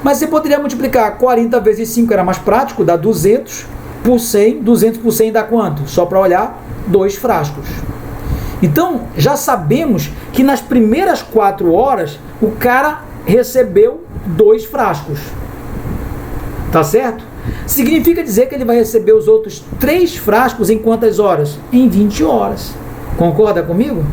Mas você poderia multiplicar 40 vezes 5, era mais prático, dá 200 por 100. 200 por 100 dá quanto? Só para olhar, 2 frascos. Então, já sabemos que nas primeiras 4 horas, o cara recebeu 2 frascos. Tá certo? Significa dizer que ele vai receber os outros 3 frascos em quantas horas? Em 20 horas. Concorda comigo?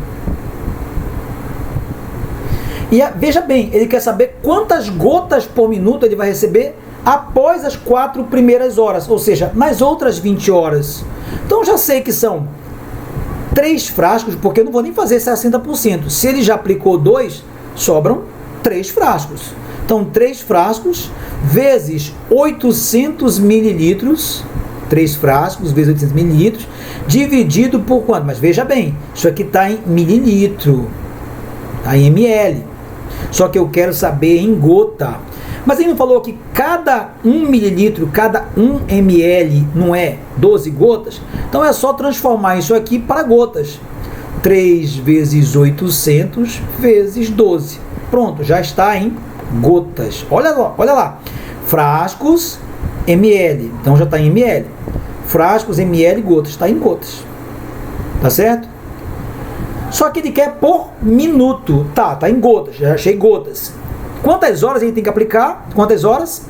E veja bem, ele quer saber quantas gotas por minuto ele vai receber após as 4 primeiras horas, ou seja, nas outras 20 horas. Então já sei que são 3 frascos, porque eu não vou nem fazer 60%. Se ele já aplicou 2, sobram 3 frascos. Então 3 frascos vezes 800 mililitros, 3 frascos vezes 800 mililitros, dividido por quanto? Mas veja bem, isso aqui está em mililitro, está em ml. Só que eu quero saber em gota. Mas ele não falou que cada 1 mililitro, cada 1 ml não é 12 gotas? Então é só transformar isso aqui para gotas. 3 vezes 800 vezes 12. Pronto, já está em gotas. Olha lá. Frascos, ml. Então já está em ml. Frascos, ml, gotas. Está em gotas. Tá certo? Só que ele quer por minuto. Tá em gotas. Já achei gotas. Quantas horas ele tem que aplicar? Quantas horas?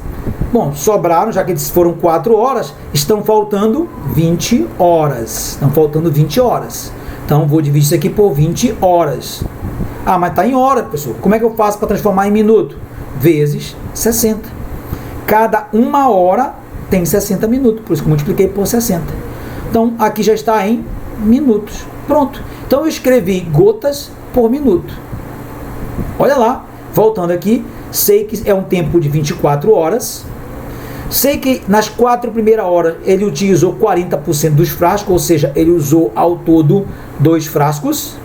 Bom, sobraram, já que eles foram 4 horas, estão faltando 20 horas. Estão faltando 20 horas. Então, vou dividir isso aqui por 20 horas. Ah, mas está em hora, pessoal. Como é que eu faço para transformar em minuto? Vezes 60. Cada 1 hora tem 60 minutos, por isso que eu multipliquei por 60. Então, aqui já está em minutos. Pronto. Então, eu escrevi gotas por minuto. Olha lá, voltando aqui, sei que é um tempo de 24 horas. Sei que nas 4 primeiras horas ele utilizou 40% dos frascos, ou seja, ele usou ao todo 2 frascos.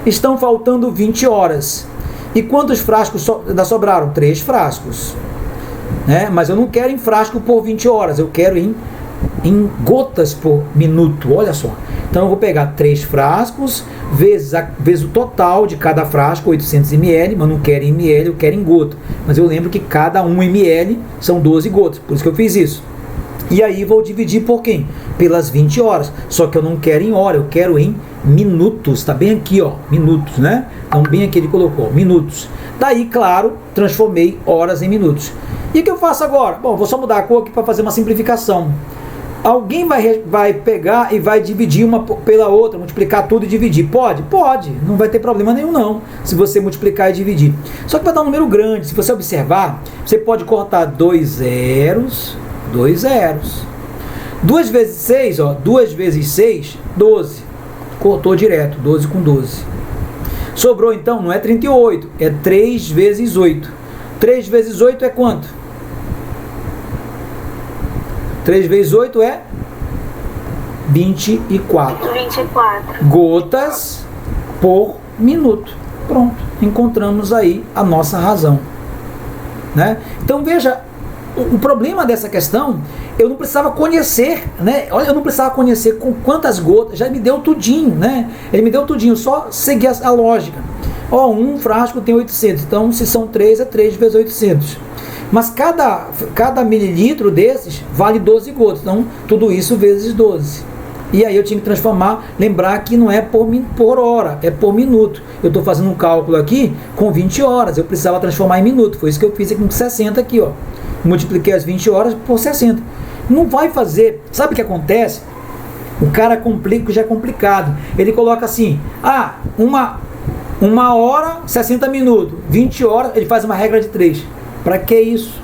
Estão faltando 20 horas. E quantos frascos ainda sobraram? 3 frascos. Né? Mas eu não quero em frasco por 20 horas, eu quero em gotas por minuto, olha só. Então eu vou pegar 3 frascos, vezes o total de cada frasco, 800 ml, mas não quero em ml, eu quero em gota. Mas eu lembro que cada 1 ml são 12 gotas, por isso que eu fiz isso. E aí vou dividir por quem? Pelas 20 horas. Só que eu não quero em hora, eu quero em minutos. Está bem aqui, ó, minutos, né? Então bem aqui ele colocou, minutos. Daí, claro, transformei horas em minutos. E o que eu faço agora? Bom, vou só mudar a cor aqui para fazer uma simplificação. Alguém vai pegar e vai dividir uma pela outra, multiplicar tudo e dividir. Pode? Pode. Não vai ter problema nenhum não, se você multiplicar e dividir. Só que vai dar um número grande. Se você observar, você pode cortar 2 zeros, 2 zeros. 2 vezes 6, ó, 2 vezes 6, 12. Cortou direto, 12 com 12. Sobrou então, não é 38, é 3 vezes 8. 3 vezes 8 é quanto? 3 vezes 8 é 24. 24. Gotas por minuto. Pronto, encontramos aí a nossa razão. Né? Então veja, o problema dessa questão, eu não precisava conhecer, né? Olha, eu não precisava conhecer com quantas gotas, já me deu tudinho, né? Ele me deu tudinho, só seguir a lógica. Ó, um frasco tem 800, então se são 3, é 3 vezes 800. Mas cada mililitro desses vale 12 gotas, então tudo isso vezes 12. E aí eu tinha que transformar, lembrar que não é por hora, é por minuto. Eu estou fazendo um cálculo aqui com 20 horas, eu precisava transformar em minuto, foi isso que eu fiz aqui com 60 aqui, ó. Multipliquei as 20 horas por 60. Não vai fazer, sabe o que acontece? O cara complica, já é complicado. Ele coloca assim, uma hora, 60 minutos, 20 horas, ele faz uma regra de 3. Para que isso?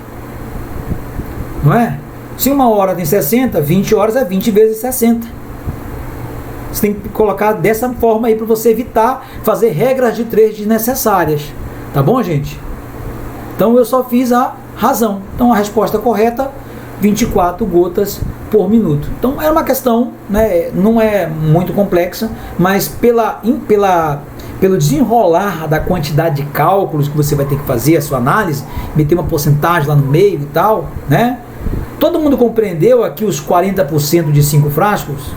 Não é? Se 1 hora tem 60, 20 horas é 20 vezes 60. Você tem que colocar dessa forma aí para você evitar fazer regras de 3 desnecessárias. Tá bom, gente? Então eu só fiz a razão. Então a resposta correta, 24 gotas por minuto. Então é uma questão, né, não é muito complexa, mas pelo desenrolar da quantidade de cálculos que você vai ter que fazer, a sua análise, meter uma porcentagem lá no meio e tal, né? Todo mundo compreendeu aqui os 40% de 5 frascos?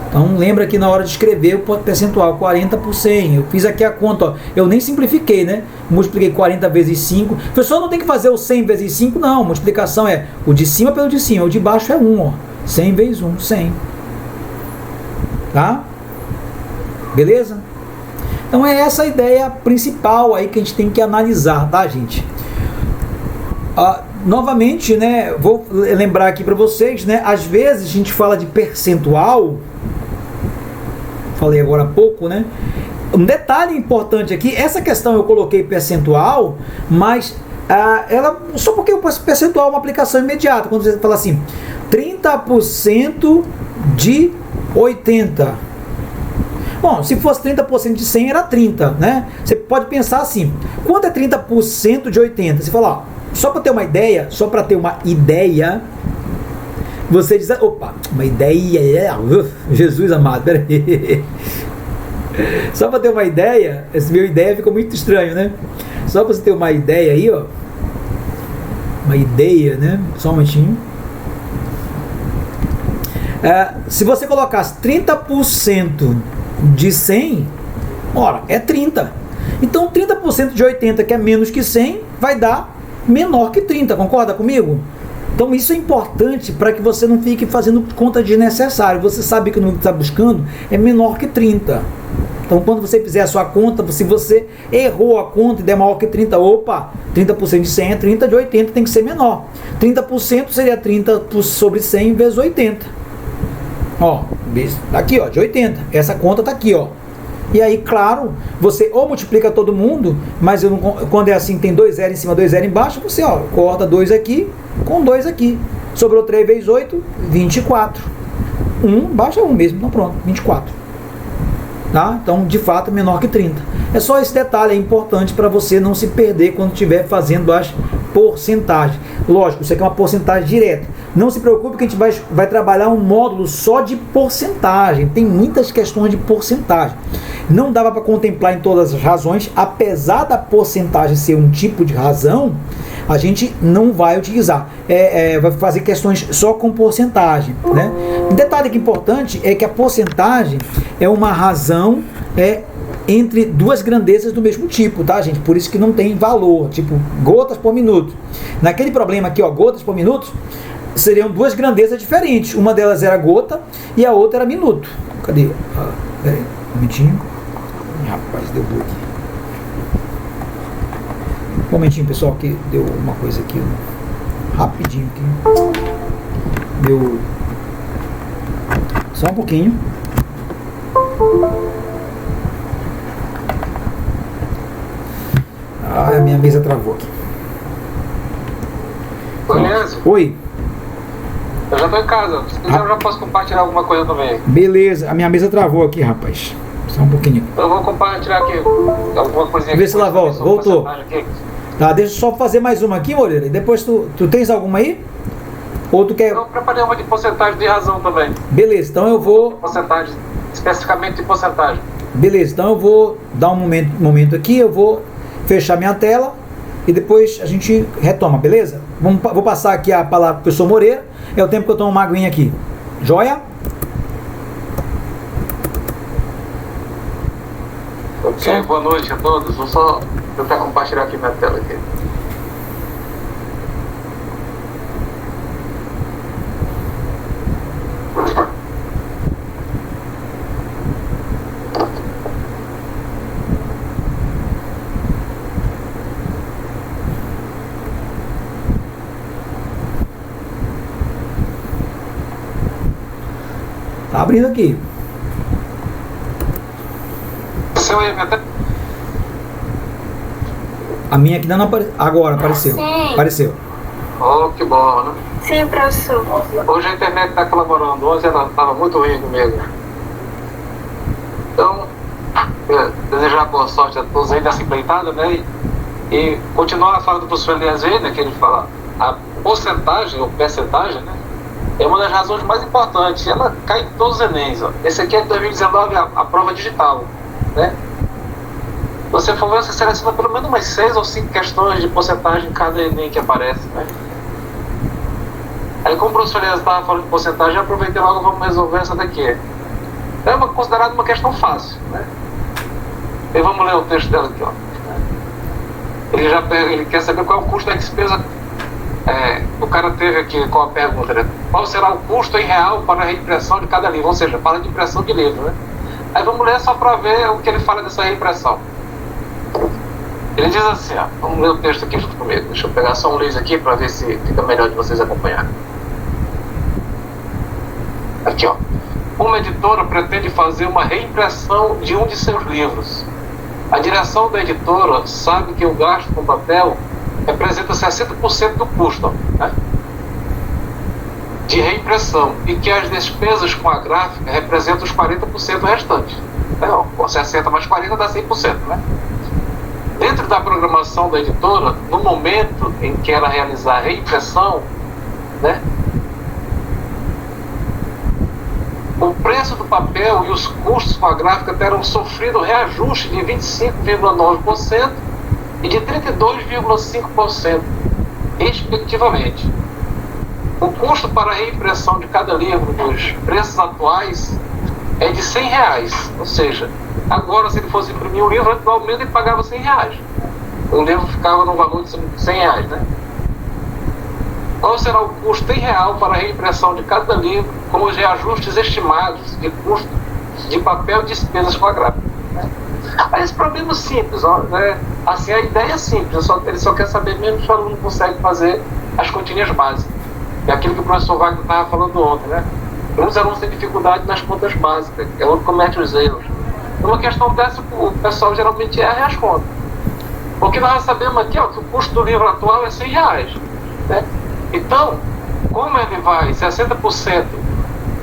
Então lembra que na hora de escrever o percentual 40 por 100, eu fiz aqui a conta, ó, eu nem simplifiquei, né? Multipliquei 40 vezes 5, o pessoal não tem que fazer o 100 vezes 5, não, a multiplicação é o de cima pelo de cima, o de baixo é 1, ó, 100 vezes 1, 100, tá? Beleza? Então é essa a ideia principal aí que a gente tem que analisar, tá, gente? Novamente, né, vou lembrar aqui para vocês, né, às vezes a gente fala de percentual, falei agora há pouco, né? Um detalhe importante aqui, essa questão eu coloquei percentual, mas ela, só porque o percentual é uma aplicação imediata, quando você fala assim, 30% de 80. Bom, se fosse 30% de 100 era 30, né? Você pode pensar assim, quanto é 30% de 80? Você fala, ó, só para ter uma ideia, você diz, opa, uma ideia, Jesus amado, peraí. Só para ter uma ideia, essa minha ideia ficou muito estranho, né? Só para você ter uma ideia aí, ó, uma ideia, né? Só um momentinho. Se você colocasse 30% de 100, ora, é 30. Então 30% de 80, que é menos que 100, vai dar menor que 30, concorda comigo? Então isso é importante para que você não fique fazendo conta desnecessária. Você sabe que o número que está buscando é menor que 30. Então, quando você fizer a sua conta, se você errou a conta e der maior que 30, opa, 30% de 100 é 30, de 80 tem que ser menor. 30% seria 30 sobre 100 vezes 80. Ó, aqui, ó, de 80. Essa conta tá aqui, ó. E aí, claro, você ou multiplica todo mundo, mas eu não, quando é assim, tem 2 zero em cima, 2 zero embaixo, você, ó, corta 2 aqui com 2 aqui. Sobrou 3 vezes 8, 24. 1, baixa 1 mesmo, então pronto, 24. Tá? Então, de fato, é menor que 30. É só esse detalhe, é importante para você não se perder quando estiver fazendo as porcentagens. Lógico, isso aqui é uma porcentagem direta. Não se preocupe que a gente vai trabalhar um módulo só de porcentagem. Tem muitas questões de porcentagem. Não dava para contemplar em todas as razões, apesar da porcentagem ser um tipo de razão, a gente não vai utilizar. Vai fazer questões só com porcentagem, né? Um detalhe que é importante é que a porcentagem é uma razão entre duas grandezas do mesmo tipo, tá, gente? Por isso que não tem valor, tipo gotas por minuto. Naquele problema aqui, ó, gotas por minuto, seriam duas grandezas diferentes. Uma delas era gota e a outra era minuto. Cadê? Peraí, um momentinho. Rapaz, deu bug. Um momentinho, pessoal, que deu uma coisa aqui. Rapidinho aqui. Deu... Só um pouquinho. A minha mesa travou aqui. Beleza? Oi. Eu já estou em casa. Se quiser, eu já posso compartilhar alguma coisa também. Beleza, a minha mesa travou aqui, rapaz. Só um pouquinho. Eu vou compartilhar aqui alguma coisinha. Vê se ela volta. Voltou. Tá, deixa eu só fazer mais uma aqui, Moreira. E depois tu tens alguma aí? Ou tu quer... Eu preparei uma de porcentagem de razão também. Beleza, então eu vou... Porcentagem, especificamente de porcentagem. Beleza, então eu vou dar um momento aqui, eu vou fechar minha tela e depois a gente retoma, beleza? Vou passar aqui a palavra para o professor Moreira. É o tempo que eu tomo uma aguinha aqui. Joia? Ok, boa noite a todos. Vou só tentar compartilhar aqui minha tela aqui. Tá abrindo aqui. Seu aí, minha tela? A minha aqui não apareceu. Agora apareceu. Sim. Apareceu. Oh, que bom, né? Sim, professor. Hoje a internet está colaborando. Ontem ela estava muito ruim comigo. Então, desejar boa sorte a todos aí dessa empreitada, né? E continuar a fala do professor Eliezer, né? Que ele fala, a porcentagem ou percentagem, né? É uma das razões mais importantes. Ela cai em todos os Enems. Ó. Esse aqui é de 2019, a prova digital, né? Você for ver, você seleciona pelo menos umas 6 ou 5 questões de porcentagem em cada Enem que aparece, né? Aí, como o professor Elias estava falando de porcentagem, eu aproveitei logo, vamos resolver essa daqui. É considerada uma questão fácil, né? E vamos ler o texto dela aqui, ó. Ele quer saber qual é o custo da despesa. O cara teve aqui com a pergunta, né? Qual será o custo em real para a reimpressão de cada livro? Ou seja, para a impressão de livro, né? Aí vamos ler só para ver o que ele fala dessa reimpressão. Ele diz assim, ó, vamos ler o texto aqui junto comigo. Deixa eu pegar só um livro aqui para ver se fica melhor de vocês acompanharem. Aqui, ó. Uma editora pretende fazer uma reimpressão de um de seus livros. A direção da editora sabe que o gasto com papel representa 60% do custo, né, de reimpressão, e que as despesas com a gráfica representam os 40% restantes. Então, com 60 mais 40 dá 100%, né? Dentro da programação da editora, no momento em que ela realizar a reimpressão, né, o preço do papel e os custos com a gráfica terão sofrido reajuste de 25,9% e de 32,5%, respectivamente. O custo para a reimpressão de cada livro dos preços atuais é de R$100, ou seja, agora se ele fosse imprimir um livro, atualmente ele pagava R$100. O livro ficava no valor de R$100, né? Qual será o custo em real para a reimpressão de cada livro, com os reajustes estimados de custo de papel e despesas com a gráfica? Aí esse problema é simples, ó, né? Assim, a ideia é simples, ele só quer saber mesmo se o aluno consegue fazer as continhas básicas. É aquilo que o professor Wagner estava falando ontem, né? Muitos alunos têm dificuldade nas contas básicas, é onde comete os erros. Uma questão dessa, o pessoal geralmente erra as contas. Porque nós sabemos aqui, ó, que o custo do livro atual é R$100, né? Então, como ele vai, 60%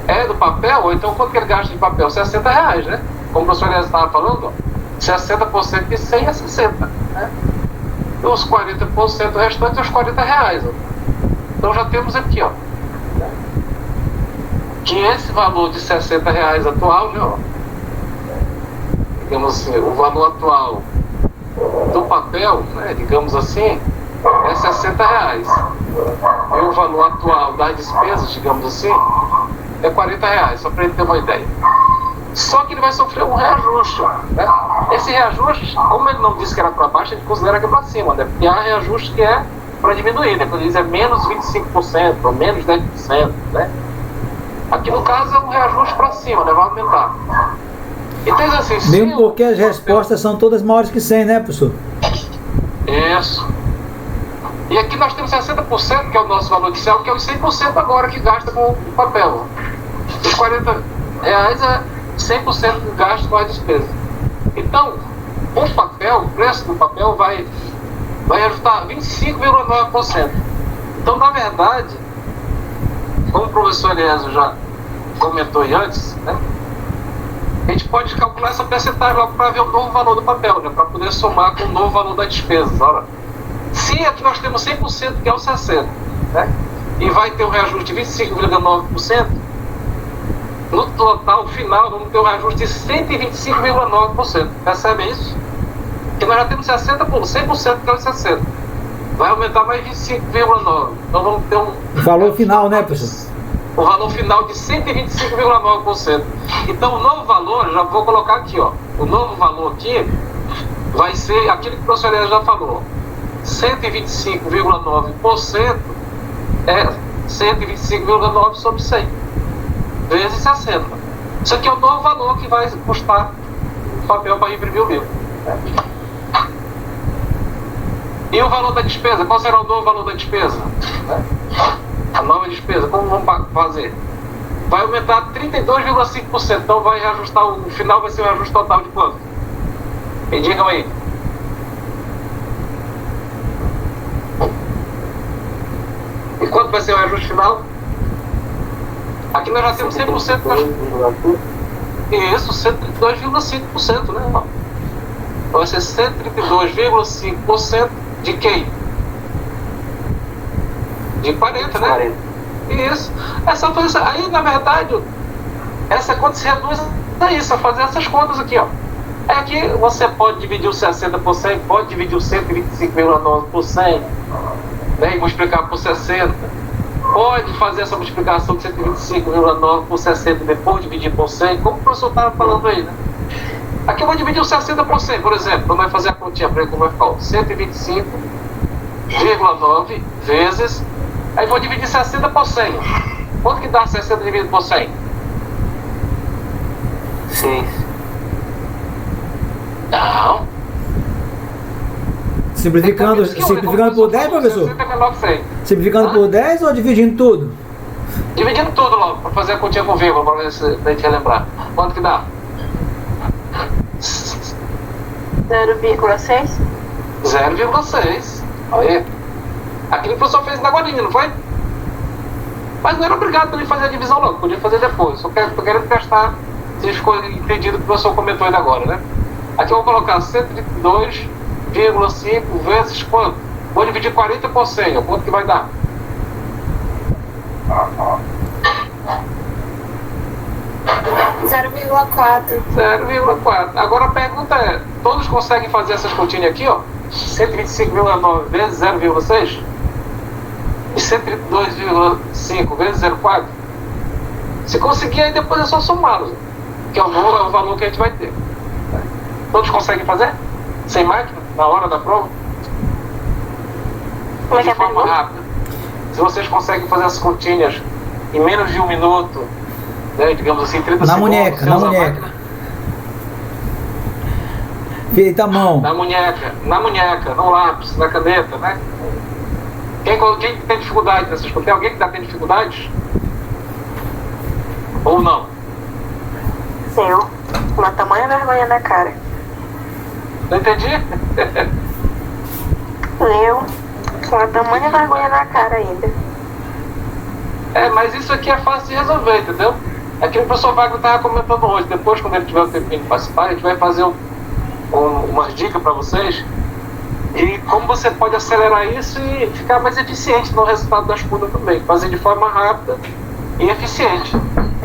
é do papel, ou então quanto que ele gasta de papel? R$60, né? Como o professor Elias estava falando, ó, 60% de 100 é 60, né? E os 40% restantes é os R$40. Ó. Então já temos aqui, ó, que esse valor de R$60 atual, né, ó, digamos assim, o valor atual do papel, né, digamos assim, é R$60. E o valor atual das despesas, digamos assim, é R$40, só para ele ter uma ideia. Só que ele vai sofrer um reajuste, né? Esse reajuste, como ele não disse que era para baixo, ele considera que é para cima, né? Porque há reajuste que é para diminuir, né? Quando ele diz é menos 25% ou menos 10%, né? Aqui no caso é um reajuste para cima, né? Vai aumentar. Então, assim, mesmo porque as respostas são todas maiores que 100, né, professor? Isso. E aqui nós temos 60%, que é o nosso valor inicial, que é os 100% agora que gasta com o papel. Os R$40 é 100% gasto com a despesa. Então, o preço do papel vai ajustar 25,9%. Então, na verdade, como o professor Eliésio já comentou antes, né, a gente pode calcular essa percentagem logo para ver o novo valor do papel, né, para poder somar com o novo valor da despesa. Ora, se aqui nós temos 100%, que é o 60%, né, e vai ter um reajuste de 25,9%, no total final vamos ter um reajuste de 125,9%. Percebe isso? Que nós já temos 100%, que é o 60%. Vai aumentar mais 25,9%. Então vamos ter um valor final, né, professor? O valor final de 125,9%. Então o novo valor, já vou colocar aqui, ó. O novo valor aqui vai ser aquilo que o professor Elias já falou. 125,9% é 125,9 sobre 100 vezes 60. Isso aqui é o novo valor que vai custar o papel para imprimir o livro. E o valor da despesa? Qual será o novo valor da despesa? A nova despesa, como vamos fazer? Vai aumentar 32,5%. Então vai reajustar, o final vai ser um ajuste total de quanto? Me digam aí. E quanto vai ser o ajuste final? Aqui nós já temos 100%. Isso, 132,5%, né? Vai ser 132,5% de quem? De 40, né? Isso. É só fazer isso. Aí, na verdade, essa conta se reduz a isso, a fazer essas contas aqui, ó. É que você pode dividir o 60 por 100, pode dividir o 125,9 por 100, né? E multiplicar por 60. Pode fazer essa multiplicação de 125,9 por 60 e depois dividir por 100, como o professor estava falando aí, né? Aqui eu vou dividir o 60 por 100, por exemplo. Então vai fazer a continha para ver como vai ficar. 125,9 vezes... Aí vou dividir 60 por 100. Quanto que dá 60 dividido por 100? 6. Não. Simplificando por 10, professor? 60 é menor que 100. Simplificando por 10 ou dividindo tudo? Dividindo tudo logo, para fazer a continha com vírgula, para ver se a gente relembrar. Quanto que dá? 0,6. 0,6. Olha aí. Aquilo que o professor fez na guardinha, não foi? Mas não era obrigado para ele fazer a divisão não, podia fazer depois. Só tô querendo testar se ficou entendido o que o professor comentou ainda agora, né? Aqui eu vou colocar 132,5 vezes quanto? Vou dividir 40 por 100, quanto que vai dar? 0,4. 0,4. Agora a pergunta é, todos conseguem fazer essas continhas aqui, ó? 125,9 vezes 0,6 e 132,5 vezes 0,4. Se conseguir, aí depois é só somá-los, que é o valor que a gente vai ter. Todos conseguem fazer? Sem máquina? Na hora da prova? Como é que é a de forma pergunta? rápida. Se vocês conseguem fazer as continhas em menos de 1 minuto, né, digamos assim, 30 Na segundos. munheca, na munheca. Feita a mão. na munheca, no lápis, na caneta, né? Quem tem dificuldade nessas coisas? Tem alguém que está tendo dificuldades? Ou não? Eu, uma tamanha vergonha na cara. Não entendi? Eu, com uma tamanha vergonha na cara ainda. Mas isso aqui é fácil de resolver, entendeu? É que o professor Wagner estava comentando hoje. Depois, quando ele tiver o tempinho de participar, a gente vai fazer umas dicas para vocês. E como você pode acelerar isso e ficar mais eficiente no resultado das contas também. Fazer de forma rápida e eficiente.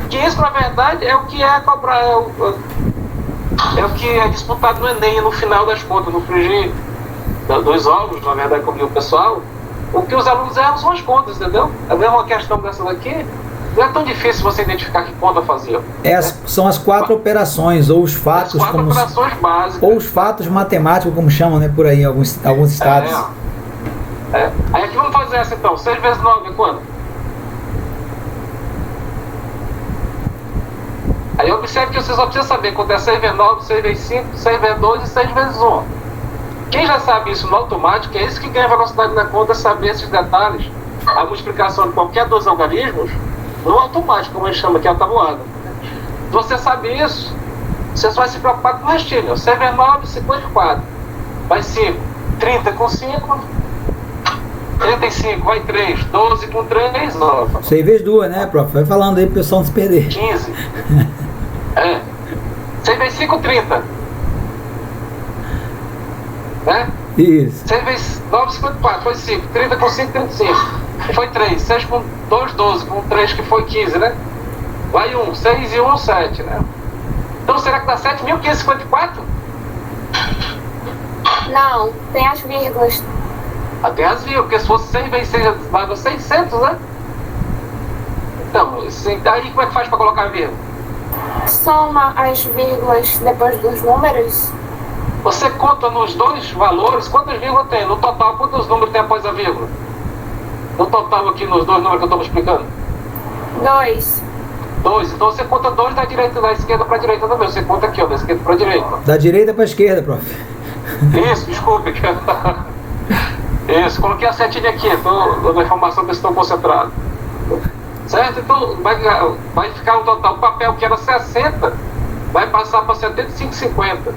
Que isso, na verdade, é o que é cobrar, é o que é disputado no Enem no final das contas, no frigir dos ovos, na verdade, como diz o pessoal. O que os alunos erram são as contas, entendeu? É mesmo uma questão dessa daqui. Não é tão difícil você identificar que conta fazer. São as 4 operações, ou os fatos, as 4 operações básicas. Ou os fatos matemáticos, como chamam, né, por aí, em alguns estados. Aí aqui vamos fazer essa então. 6 vezes 9 é quanto? Aí observe que você só precisa saber quanto é 6 vezes 9, 6 vezes 5, 6 vezes 2 e 6 vezes 1. Quem já sabe isso no automático, é isso que ganha velocidade na conta, saber esses detalhes, a multiplicação de qualquer dos algarismos, no automático, como a gente chama, que é a tabuada. Se você sabe isso, você só vai se preocupar com o restinho. 6 vezes 9, 54. Vai 5. 30 com 5. 35, vai 3. 12 com 3, 9. 6 vezes 2, né, prof? Vai falando aí pro pessoal não se perder. 15. 6 vezes 5, 30. Né? Isso. 6 vezes 9, 54. Foi 5. 30 com 5, 35. Foi 3. 6 com 2, 12. Com 3 que foi 15, né? Vai 1. 6 e 1, 7, né? Então será que dá 7.554? Não, tem as vírgulas. Até as vírgulas, porque se fosse 6 vezes 6, dava 600, né? Então, aí como é que faz para colocar a vírgula? Soma as vírgulas depois dos números. Você conta nos dois valores quantas vírgulas tem. No total, quantos números tem após a vírgula? No total aqui, nos dois números que eu estou me explicando. 2. 2. Então você conta 2 da esquerda para a direita também. Você conta aqui, ó, da esquerda para a direita. Da direita para a esquerda, prof. Isso, desculpe. Isso, coloquei a setinha aqui. Estou dando informação para estou concentrado. Certo? Então vai ficar um total. O papel que era 60 vai passar para 75,50.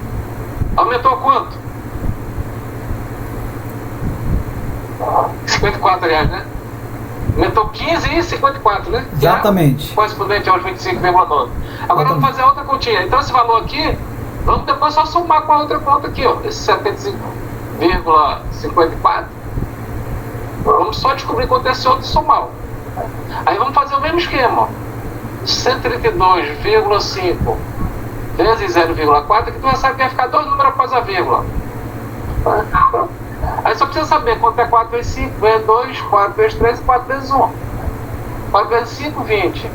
Aumentou quanto? 54 reais, né? Aumentou 15 e 54, né? Exatamente. Correspondente aos 25,9. Agora vamos fazer outra continha. Então esse valor aqui, vamos depois só somar com a outra conta aqui, ó. Esse 75,54. Vamos só descobrir quanto é esse outro e somar. Aí vamos fazer o mesmo esquema, ó. 132,5 vezes 0,4, que tu já sabe que vai ficar 2 números após a vírgula. Aí só precisa saber quanto é 4 vezes 5, vezes 2, 4 vezes 3 e 4 vezes 1. 4 vezes 5, 20.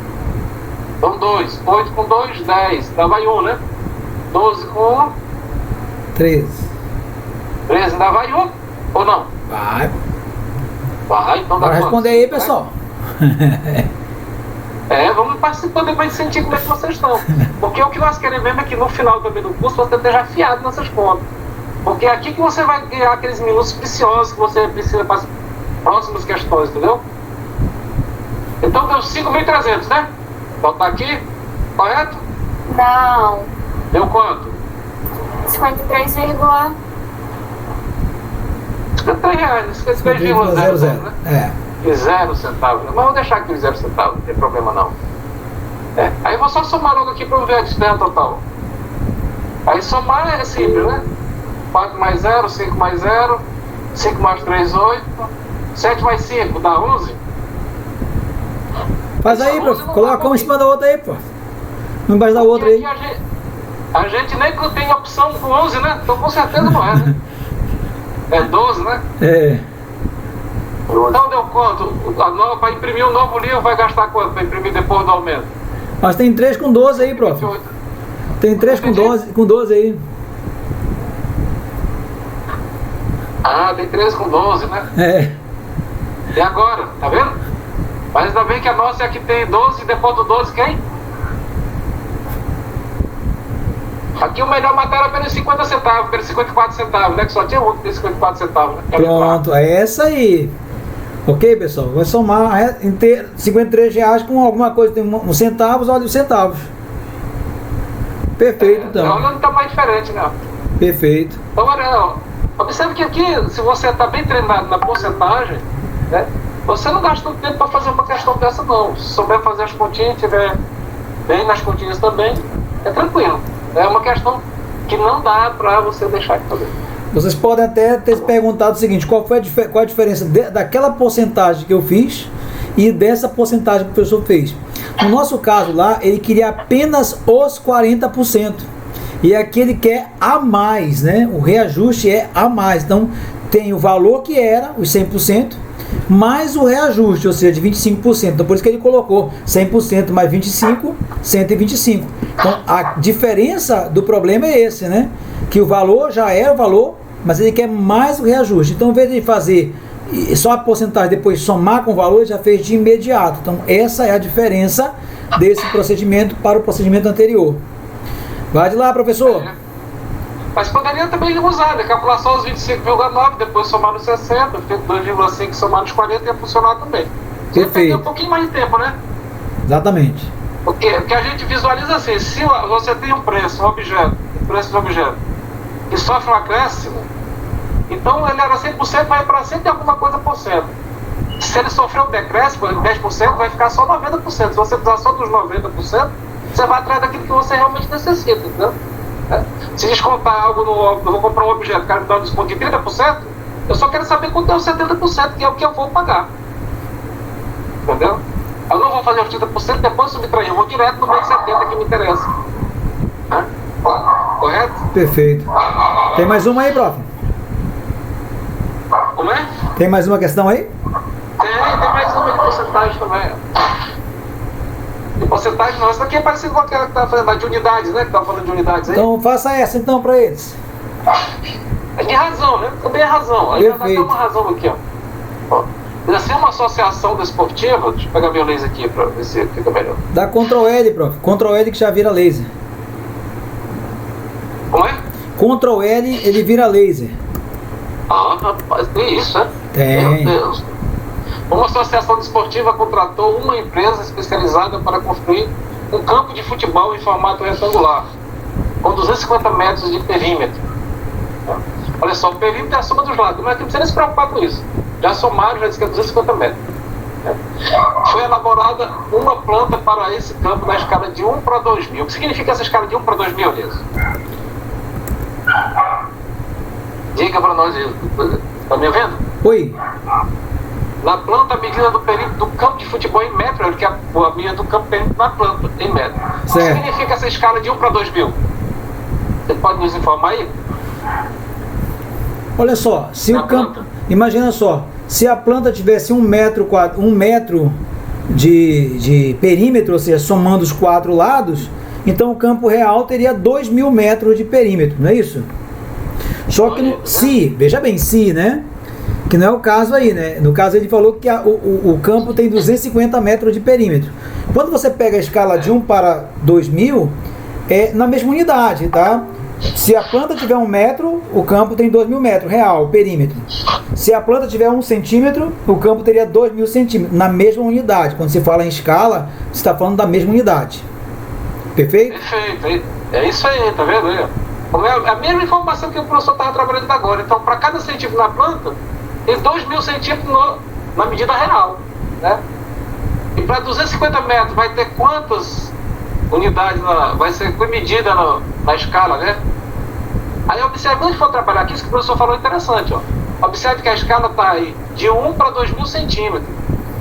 Então 2. 8 com 2, 10. Ainda vai 1, né? 12 com 1, 13. 13. Ainda vai 1? Ou não? Vai. Vai, então dá Bora quanto? responder aí, pessoal. Vamos participar depois de sentir como é que vocês estão. Porque o que nós queremos mesmo é que no final também do curso você esteja afiado nessas contas. Porque é aqui que você vai ganhar aqueles minutos preciosos que você precisa para as próximas questões, entendeu? Então deu 5.300, né? Botar aqui, correto? Não. Deu quanto? 53, 53 reais, 53,00, né? E 0 centavos. Mas vou deixar aqui os 0 centavos, não tem problema não. Aí eu vou só somar logo aqui para ver a distância total. Aí somar é simples, né? 4 mais 0, 5 mais 0, 5 mais 3, 8, 7 mais 5 dá 11. Faz aí, prof. Coloca um em cima da outra aí, prof. Um embaixo da outra aí. A gente nem tem opção com 11, né? Então com certeza não é, né? É 12, né? Então deu quanto? Para imprimir um novo livro vai gastar quanto? Para imprimir depois do aumento? Mas tem 3 com 12 aí, prof. Tem 3 com 12 aí. Tem 13 com 12, né? E agora? Tá vendo? Mas ainda bem que a nossa é a que tem 12 e depois do 12 quem? Aqui o melhor matéria era pelos 50 centavos, pelos 54 centavos, né? Que só tinha um que tem 54 centavos, né? Pronto, é essa aí. Ok, pessoal? Vai somar inteiro, R$ 53 com alguma coisa, tem uns centavos, olha os centavos. Perfeito, então. Olha onde tá mais diferente, né? Perfeito. Então, olha, observe que aqui, se você está bem treinado na porcentagem, né? Você não gasta tanto tempo para fazer uma questão dessa, não. Se souber fazer as continhas, tiver bem nas continhas também, é tranquilo. É uma questão que não dá para você deixar de fazer. Vocês podem até ter se perguntado o seguinte, qual a diferença daquela porcentagem que eu fiz e dessa porcentagem que o professor fez. No nosso caso lá, ele queria apenas os 40%. E aqui ele quer a mais, né? O reajuste é a mais. Então, tem o valor que era, os 100%, mais o reajuste, ou seja, de 25%. Então, por isso que ele colocou 100% mais 25%, 125%. Então, a diferença do problema é esse, né? Que o valor já era o valor, mas ele quer mais o reajuste. Então, ao invés de fazer só a porcentagem, depois somar com o valor, já fez de imediato. Então, essa é a diferença desse procedimento para o procedimento anterior. Vai de lá, professor. Mas poderia também usar, né? Calcular só os 25,9, depois somar nos 60, 2,5 somar nos 40 ia funcionar também. Você Perfeito. tem um pouquinho mais de tempo, né? Exatamente. Porque a gente visualiza assim, se você tem um preço, um objeto, preço de objeto, que sofre um acréscimo, então ele era 100%, vai para 100 e alguma coisa por cento. Se ele sofreu um decréscimo, 10%, vai ficar só 90%. Se você precisar só dos 90%, você vai atrás daquilo que você realmente necessita, entendeu? Se descontar algo eu vou comprar um objeto, o cara me dá um desconto de 30%, eu só quero saber quanto é o 70%, que é o que eu vou pagar. Entendeu? Eu não vou fazer os 30%, depois subtrair, eu vou direto no meio de 70% que me interessa. Correto? Perfeito. Tem mais uma aí, prof? Como é? Tem mais uma questão aí? Tem mais uma de porcentagem também. De porcentagem não, isso daqui é parecido com aquela que estava fazendo, de unidades, né? Que estava falando de unidades aí. Então faça essa então para eles. É de razão, né? Também é razão. Aí vai ter uma razão aqui, ó. Diz assim, uma associação desportiva, deixa eu pegar meu laser aqui para ver se fica melhor. Dá Ctrl L, prof. Ctrl L que já vira laser. Como é? Ctrl L, ele vira laser. Ah, rapaz, tem isso, né? Tem. Meu Deus. Uma associação desportiva contratou uma empresa especializada para construir um campo de futebol em formato retangular, com 250 metros de perímetro. Olha só, o perímetro é a soma dos lados, mas não precisa nem se preocupar com isso. Já somaram, já disse que é 250 metros. Foi elaborada uma planta para esse campo na escala de 1 para 2.000. O que significa essa escala de 1 para 2.000, Elias? Diga para nós, está me ouvindo? Oi. Na planta, a medida do perímetro do campo de futebol em metro, que é a medida do campo perímetro na planta, em metro. O que significa essa escala de 1 para 2.000? Você pode nos informar aí? Olha só, se o campo... Imagina só, se a planta tivesse 1 metro, 1 metro de perímetro, ou seja, somando os 4 lados, então o campo real teria 2.000 metros de perímetro, não é isso? Só que se, veja bem, se, né? Que não é o caso aí, né? No caso ele falou que o campo tem 250 metros de perímetro. Quando você pega a escala de 1 para 2.000, é na mesma unidade, tá? Se a planta tiver 1 metro, o campo tem 2.000 metros, real, perímetro. Se a planta tiver 1 centímetro, o campo teria 2.000 centímetros, na mesma unidade. Quando se fala em escala, você está falando da mesma unidade. Perfeito? Perfeito, é isso aí, tá vendo aí? É a mesma informação que o professor estava trabalhando agora. Então, para cada centímetro na planta, tem 2.000 centímetros na medida real, né? E para 250 metros vai ter quantas unidades, vai ser medida na escala, né? Aí observe, quando a gente for trabalhar aqui, isso que o professor falou é interessante, ó. Observe que a escala está aí de 1 para 2.000 centímetros.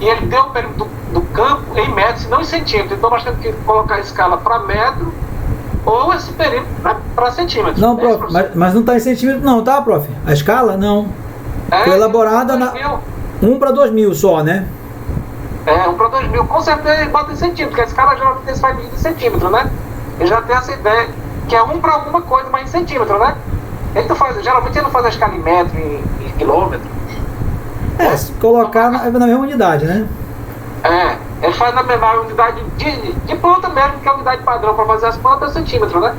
E ele deu o perímetro do campo em metros e não em centímetros. Então nós temos que colocar a escala para metro ou esse perímetro para centímetros. Não, prof, mas não está em centímetro não, tá, prof? A escala, não. Foi elaborada na 1 para 2.000 só, né? 1 para 2.000, com certeza bota em centímetro, porque a escala geralmente faz medida em centímetro, né? E já tem essa ideia, que é 1 para alguma coisa, mas em centímetro, né? Geralmente ele não faz a escala em metro, em quilômetro. Se colocar na mesma unidade, né? Ele faz na mesma unidade de planta mesmo, que é a unidade padrão para fazer as plantas é centímetro, né?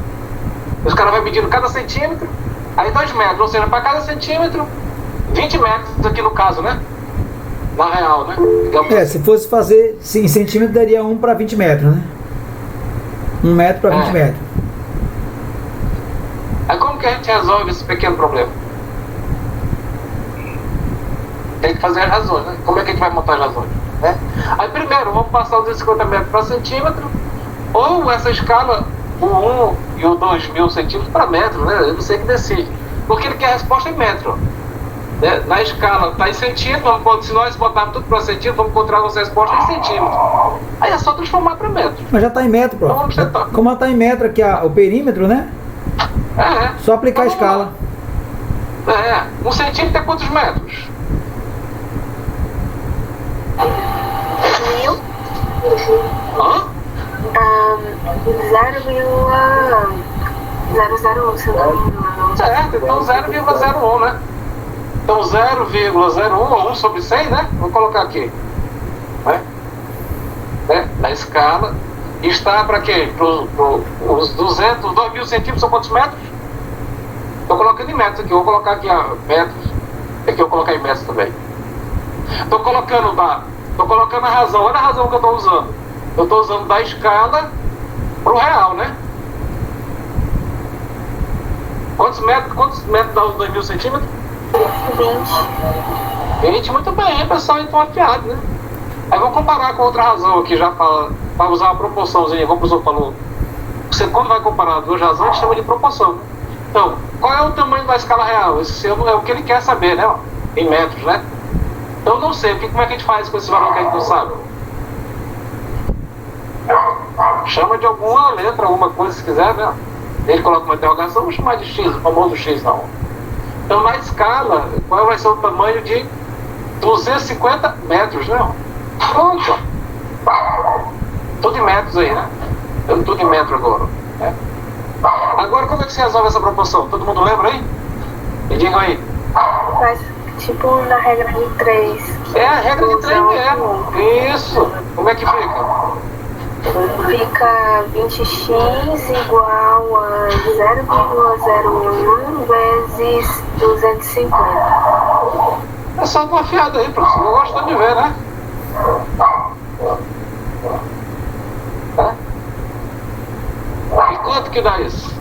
Os caras vão medindo cada centímetro, aí 2 metros, ou seja, para cada centímetro, 20 metros aqui no caso, né? Na real, né? Digamos assim. Se fosse fazer em centímetro, daria 1 para 20 metros, né? 1 metro para 20 metros. Aí como que a gente resolve esse pequeno problema? Tem que fazer as razões, né? Como é que a gente vai montar as razões? Né? Aí primeiro, vamos passar os 250 metros para centímetro, ou essa escala, o 1 e o 2.000 centímetros para metro, né? Eu não sei que decide. Porque ele quer a resposta em metro. Né? Na escala está em centímetro, se nós botarmos tudo para centímetro, vamos encontrar nossa resposta em centímetro. Aí é só transformar para metro. Mas já está em metro, Então prof. vamos tentar. Como está em metro aqui o perímetro, né? Só aplicar a Então, escala. 1 centímetro é quantos metros? 1000. Hã? 0,001, se eu não me engano. Certo, então 0,01, né? Então 0,01 ou 1 sobre 100, né? Vou colocar aqui. Né? Na escala. Está para quê? Os 2.000 centímetros são quantos metros? Estou colocando em metros aqui. Vou colocar aqui metros. Aqui eu vou colocar em metros também. Estou colocando a razão. Olha a razão que eu estou usando. Eu estou usando da escala para o real, né? Quantos metros dá os 2.000 centímetros? 20, muito bem, pessoal, então afiado, né? Aí vamos comparar com outra razão aqui, já para usar uma proporçãozinha, como o professor falou. Você, quando vai comparar duas razões, chama de proporção, né? Então, qual é o tamanho da escala real? Esse é o que ele quer saber, né? Em metros, né? Então, eu não sei, como é que a gente faz com esse valor que a gente não sabe? Chama de alguma letra, alguma coisa, se quiser, né? Ele coloca uma interrogação, vamos chamar de x, o famoso x, não. Então, na escala, qual vai ser o tamanho de 250 metros, né? Pronto. Tudo em metros aí, né? Tudo em metro agora. Né? Agora, como é que se resolve essa proporção? Todo mundo lembra aí? Me digam aí. Mas, tipo, na regra de 3. É, a regra de 3 mesmo. Isso. Como é que fica? Fica 20x igual a 0,01 vezes 250. É só uma afiada aí, professor. Eu gosto de ver, né? E quanto que dá isso?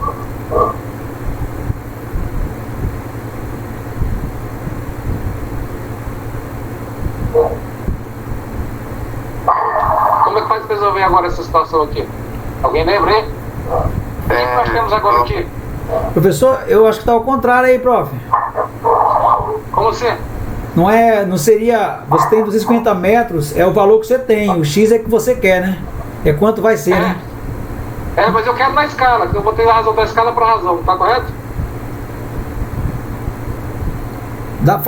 Como é que faz para resolver agora essa situação aqui? Alguém lembra aí? O que nós temos agora aqui? Professor, eu acho que está ao contrário aí, prof. Como assim? Não seria, você tem 250 metros, é o valor que você tem, o x é que você quer, né? É quanto vai ser, né? Mas eu quero na escala, eu botei a razão da escala para razão, tá correto?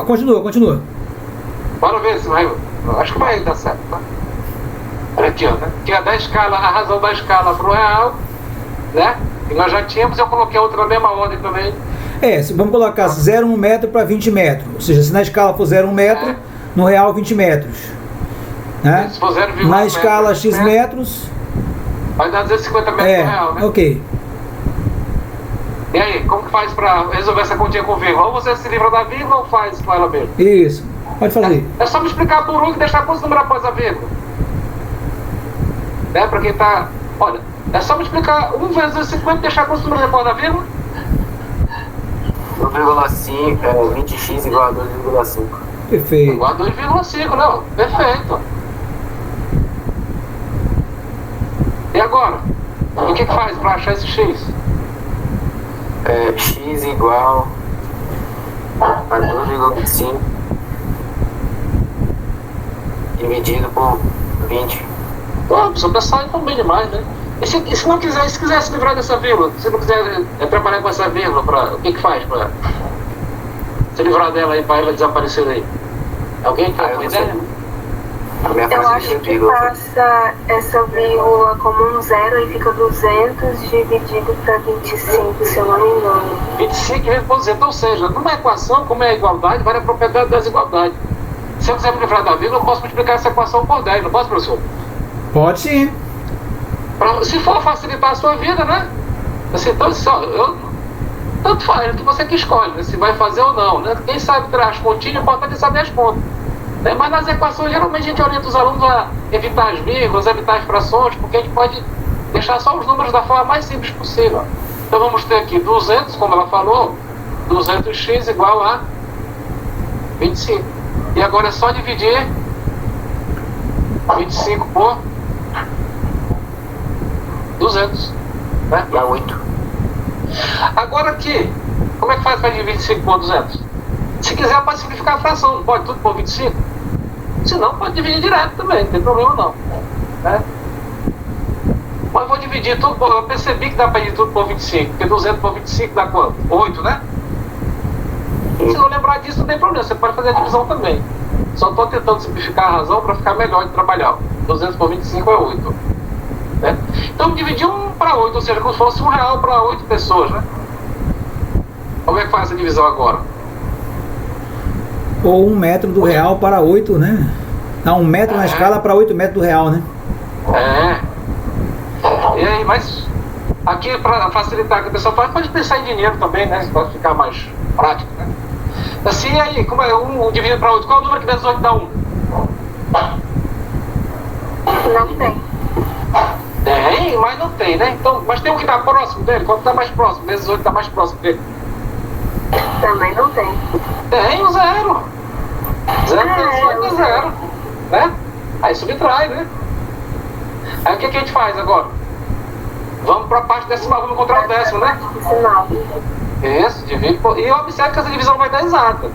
Continua. Bora ver se vai. Acho que vai dar certo, tá? Olha aqui, ó, né? Que é da escala, a razão da escala para o real, né? E nós já tínhamos, eu coloquei outra na mesma ordem também. Vamos colocar 0,1 metro para 20 metros. Ou seja, se na escala for 0,1 metro, no real 20 metros. Né? Se for 0,1 na escala x metros, vai dar 250 metros no real, né? Ok. E aí, como que faz para resolver essa continha com vírgula? Ou você se livra da vírgula ou faz com ela mesmo? Isso, pode fazer. É só me explicar por um e deixar quantos números após a vírgula. Né? Para quem tá... Olha, é só me explicar 1 vezes 250 e deixar quantos números após a vírgula? 1,5 20x igual a 2,5. Perfeito. Igual a 2,5, não. Perfeito. E agora? O que faz para achar esse x? X igual a 2,5 dividido por 20. Pô, o pessoal então bem demais, né? E se não quiser, se quiser se livrar dessa vírgula, se não quiser trabalhar com essa vírgula, o que faz para se livrar dela aí, para ela desaparecer aí? Alguém tem uma ideia? Eu acho que passa essa vírgula como um zero e fica 200 dividido para 25, se eu não me engano. 25 vezes por 200, ou seja, numa equação, como é a igualdade, vale a propriedade da desigualdade. Se eu quiser me livrar da vírgula, eu posso multiplicar essa equação por 10, não posso, professor? Pode sim. Se for facilitar a sua vida, né? Assim, então, Tanto faz, o que você que escolhe, né? Se vai fazer ou não, né? Quem sabe tirar as continhas, importa quem sabe as contas. Né? Mas nas equações, geralmente a gente orienta os alunos a evitar as vírgulas, evitar as frações, porque a gente pode deixar só os números da forma mais simples possível. Então vamos ter aqui 200, como ela falou, 200x igual a 25. E agora é só dividir 25 por 200. Né? Dá 8. Agora aqui, como é que faz para dividir 25 por 200? Se quiser pode simplificar a fração, não pode tudo por 25? Se não, pode dividir direto também, não tem problema não. Né? Mas vou dividir tudo por... Eu percebi que dá para dividir tudo por 25, porque 200 por 25 dá quanto? 8, né? Se não lembrar disso, não tem problema, você pode fazer a divisão também. Só estou tentando simplificar a razão para ficar melhor de trabalhar. 200 por 25 é 8. Né? Então dividir 1 para 8, ou seja, como se fosse R$1 para 8 pessoas, né? Como é que faz essa divisão agora? Ou 1 metro do real para 8, né? Dá 1 metro na escala para 8 metros do real, né? E aí, mas aqui para facilitar que a pessoa faz, pode pensar em dinheiro também, né? Pode ficar mais prático, né? Assim, aí, como é 1 dividido para 8, qual é o número que vezes 8 dá 1? Não tem. Tem, mas não tem, né? Então, mas tem um que está próximo dele, quanto está mais próximo? Vezes 8 está mais próximo dele. Também não tem. Tem o 0. 0 vezes 8 é 0. Né? Aí subtrai, né? Aí o que a gente faz agora? Vamos para a parte decimal, vamos encontrar o décimo, né? Decimal. Isso, divide por... E observe que essa divisão vai dar exata.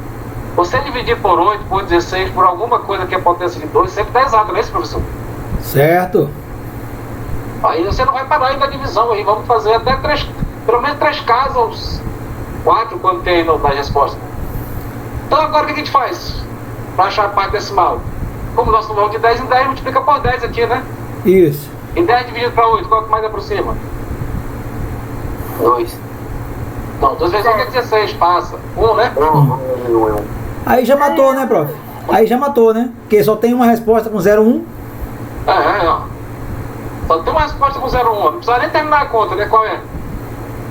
Você dividir por 8, por 16, por alguma coisa que é potência de 2, sempre dá exata, não é isso, professor? Certo. Aí você não vai parar aí da divisão, aí vamos fazer até pelo menos 3 casos, ou 4 quando tem na resposta. Então agora o que a gente faz? Para achar a parte decimal. Como nós vamos de 10 em 10, multiplica por 10 aqui, né? Isso. E 10 dividido para 8, quanto mais aproxima? 2. Não, 2 vezes 8 é 16, passa. 1, né? 1. Aí já matou, né, prof? Aí já matou, né? Porque só tem uma resposta com 0,1. Ó. Só tem uma resposta com 0,1. Não precisa nem terminar a conta, né? Qual é?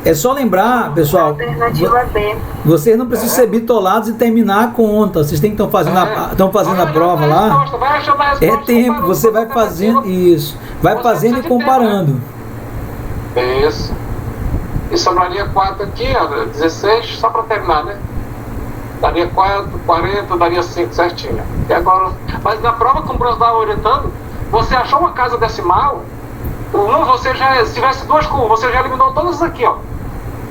É só lembrar, pessoal, Alternativa B. vocês não precisam ser bitolados e terminar a conta. Vocês têm que estão fazendo a prova lá. Vai achando a resposta, É tempo, você vai fazendo isso. Vai fazendo e comparando. Isso. E sobraria 4 aqui, ó, 16, só para terminar, né? Daria 4, 40, daria 5 certinho. E agora, mas na prova, como o professor estava orientando, você achou uma casa decimal, o 1 você já, se tivesse 2 com 1, você já eliminou todas aqui, ó.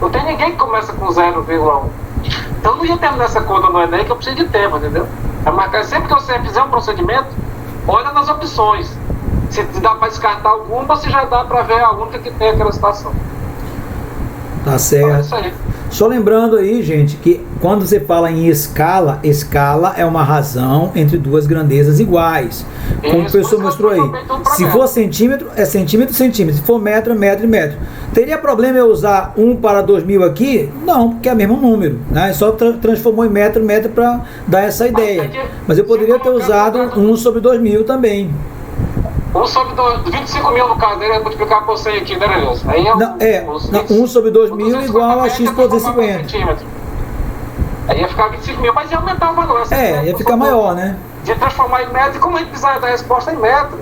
Não tem ninguém que começa com 0,1. Então não ia terminar essa conta no Enem, que eu preciso de tempo, entendeu? É marcar, sempre que você fizer um procedimento, olha nas opções. Se dá para descartar alguma, você já dá para ver a única que tem aquela situação. Tá É certo. isso aí. Só lembrando aí, gente, que quando você fala em escala, escala é uma razão entre duas grandezas iguais. Como o Isso, professor por isso mostrou que eu aí. também tô pra Se metro. for centímetro, é centímetro, centímetro. Se for metro, é metro e metro. Teria problema eu usar 1 para 2000 aqui? Não, porque é o mesmo número, né? Só transformou em metro, metro para dar essa ideia. Mas eu poderia ter usado 1 sobre 2000 também. 1 sobre 25 mil no caso, ele vai multiplicar por 100 aqui, né, Nelson? Aí é, Não, 1 sobre 2000 igual a x por 250. Aí ia ficar 25 mil, mas ia aumentar o valor. Ia ficar maior, né? De transformar em metro, e como a gente precisava da resposta em metro,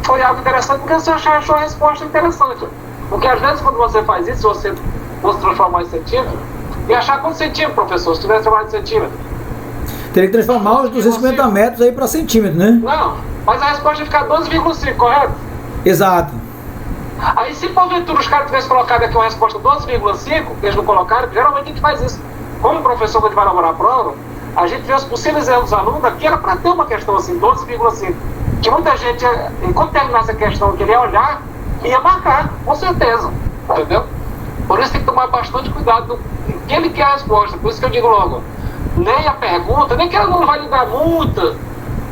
foi algo interessante, porque você achou a resposta interessante. Porque às vezes quando você faz isso, se você fosse transformar em centímetro, ia achar quantos centímetros, professor, se tivesse trabalhado em centímetro? Teria que transformar os 250 metros aí para centímetro, né? Não, mas a resposta ia ficar 12,5, correto? Exato. Aí se porventura os caras tivessem colocado aqui uma resposta 12,5, que eles não colocaram, geralmente a gente faz isso. Como professor, quando a gente vai elaborar a prova, a gente vê os possíveis erros dos alunos, aqui era para ter uma questão assim, 12,5. Que muita gente, enquanto terminasse a questão que ele ia olhar, ia marcar, com certeza. Entendeu? Por isso tem que tomar bastante cuidado do que ele quer a resposta. Por isso que eu digo logo, nem a pergunta, nem que ela não vai lhe dar muita,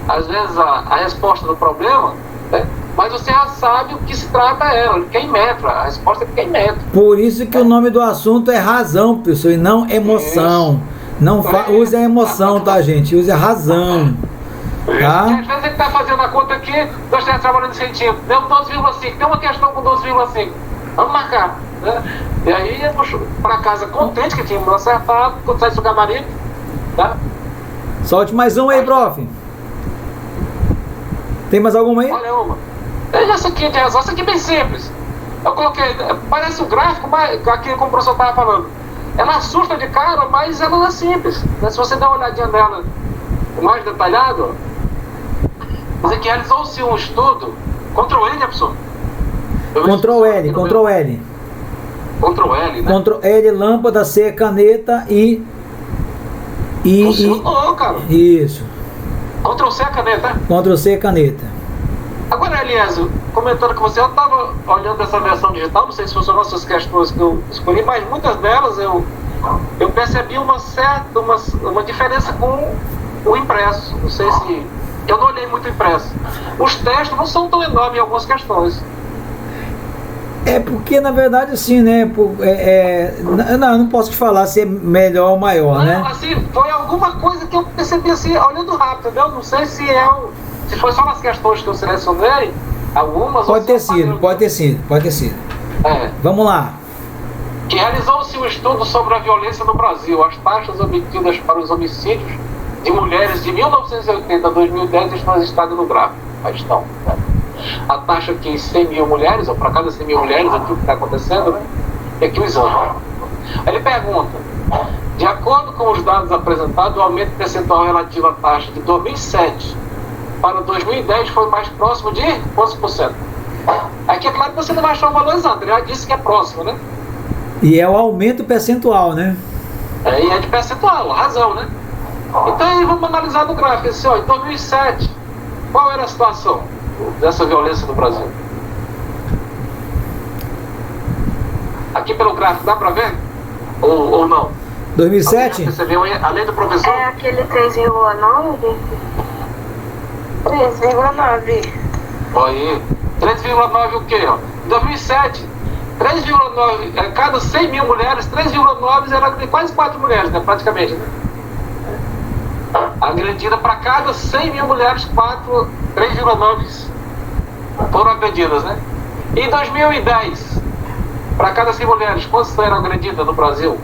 às vezes, a resposta do problema, né? Mas você já sabe o que se trata ela, quem em metro, a resposta é quem em metro. Por isso que o nome do assunto é razão, pessoal, e não emoção. Não use a emoção, tá, gente? Use a razão. Tá? Às vezes ele está fazendo a conta aqui, nós estamos trabalhando em centímetro, deu 12,5, tem uma questão com 12,5. Vamos marcar, né? E aí íamos para casa contente que tínhamos acertado, quando saísse o gabarito, né? Solte mais um aí, prof. Tem mais alguma aí? Olha uma. Veja essa aqui de razão, essa aqui é bem simples. Eu coloquei, parece um gráfico, mas aqui como o professor estava falando. Ela assusta de cara, mas ela é simples. Né? Se você der uma olhadinha nela mais detalhado, dizer que realizou-se um estudo. Ctrl L, professor? Ctrl L, Ctrl L. Ctrl L, né? Ctrl L, lâmpada, C, caneta e Funcionou, cara. Isso. Ctrl C a caneta. Ctrl C, caneta. Agora, Eliésio, comentando com você, eu estava olhando essa versão digital, não sei se foram essas questões que eu escolhi, mas muitas delas eu percebi uma diferença com o impresso. Não sei se... Eu não olhei muito o impresso. Os textos não são tão enormes em algumas questões. É porque, na verdade, assim, né? Não posso te falar se é melhor ou maior, né? Não, assim, foi alguma coisa que eu percebi assim, olhando rápido, entendeu? Não sei se se foi só nas questões que eu selecionei, algumas... Pode ter sido. É. Vamos lá. Que realizou-se um estudo sobre a violência no Brasil. As taxas obtidas para os homicídios de mulheres de 1980 a 2010 estão registradas no gráfico. Aí estão, né? A taxa aqui em 100 mil mulheres, ou para cada 100 mil mulheres, aqui o que está acontecendo, né? E aqui os anos. Ele pergunta, de acordo com os dados apresentados, o aumento percentual relativo à taxa de 2007 para 2010 foi mais próximo de quantos por cento? Aqui é claro que você não vai achar um valor exato, ele já disse que é próximo, né? E é o aumento percentual, né? E é de percentual, razão, né? Então aí vamos analisar no gráfico, assim, ó, em 2007, qual era a situação dessa violência no Brasil? Aqui pelo gráfico, dá pra ver? Ou não? 2007? Percebeu aí, além do professor? É aquele 3,9? 3,9. Aí, 3,9 o quê? Ó? Em 2007, 3,9, cada 100 mil mulheres, 3,9 era quase 4 mulheres, né? Praticamente, né? Agredida para cada 100 mil mulheres, 3,9 foram agredidas, né? Em 2010, para cada 100 mulheres, quantas eram agredidas no Brasil?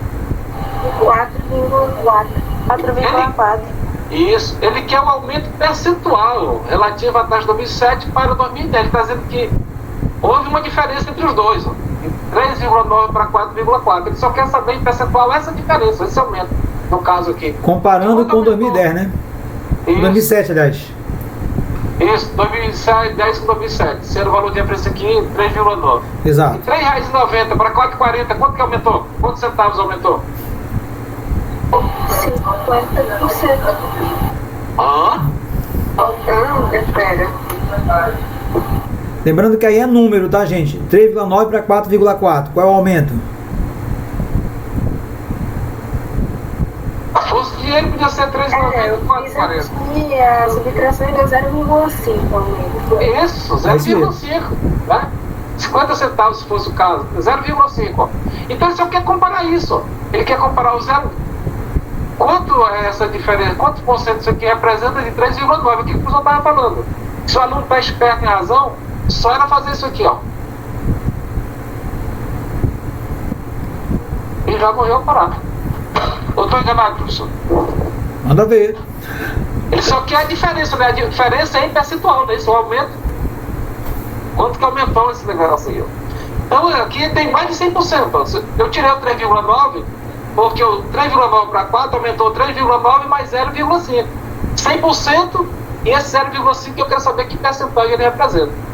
4,4. Isso, ele quer um aumento percentual relativo à taxa de 2007 para 2010, está dizendo que houve uma diferença entre os dois, ó, de 3,9 para 4,4. Ele só quer saber em percentual essa diferença, esse aumento, no caso aqui. Comparando com 2010, né? Isso. 2007, aliás. Isso, 2010 com 2007. Sendo o valor de preço aqui, 3,9. Exato. De R$ 3,90 para 4,40, quanto que aumentou? Quantos centavos aumentou? 50%. Espera. Lembrando que aí é número, tá, gente? 3,9 para 4,4. Qual é o aumento? O dinheiro podia ser 3,90 Eu fiz aqui a subtração deu 0,5 aumento. Isso, 0,5. Né? 50 centavos se fosse o caso. 0,5. Então ele só quer comparar isso. Ele quer comparar o zero. Quanto é essa diferença? Quantos por cento isso aqui representa de 3,9? O que o professor estava falando? Se o aluno está esperto em razão, só era fazer isso aqui, ó. E já morreu a parar. Ou estou enganado, professor? Manda ver. Ele só quer a diferença, né? A diferença é em percentual, né? Isso é o aumento. Quanto que aumentou esse negócio aí, ó? Então aqui tem mais de 100%. Eu tirei o 3,9, porque o 3,9 para 4 aumentou 3,9 mais 0,5. 100%, e esse 0,5 eu quero saber que percentagem ele representa.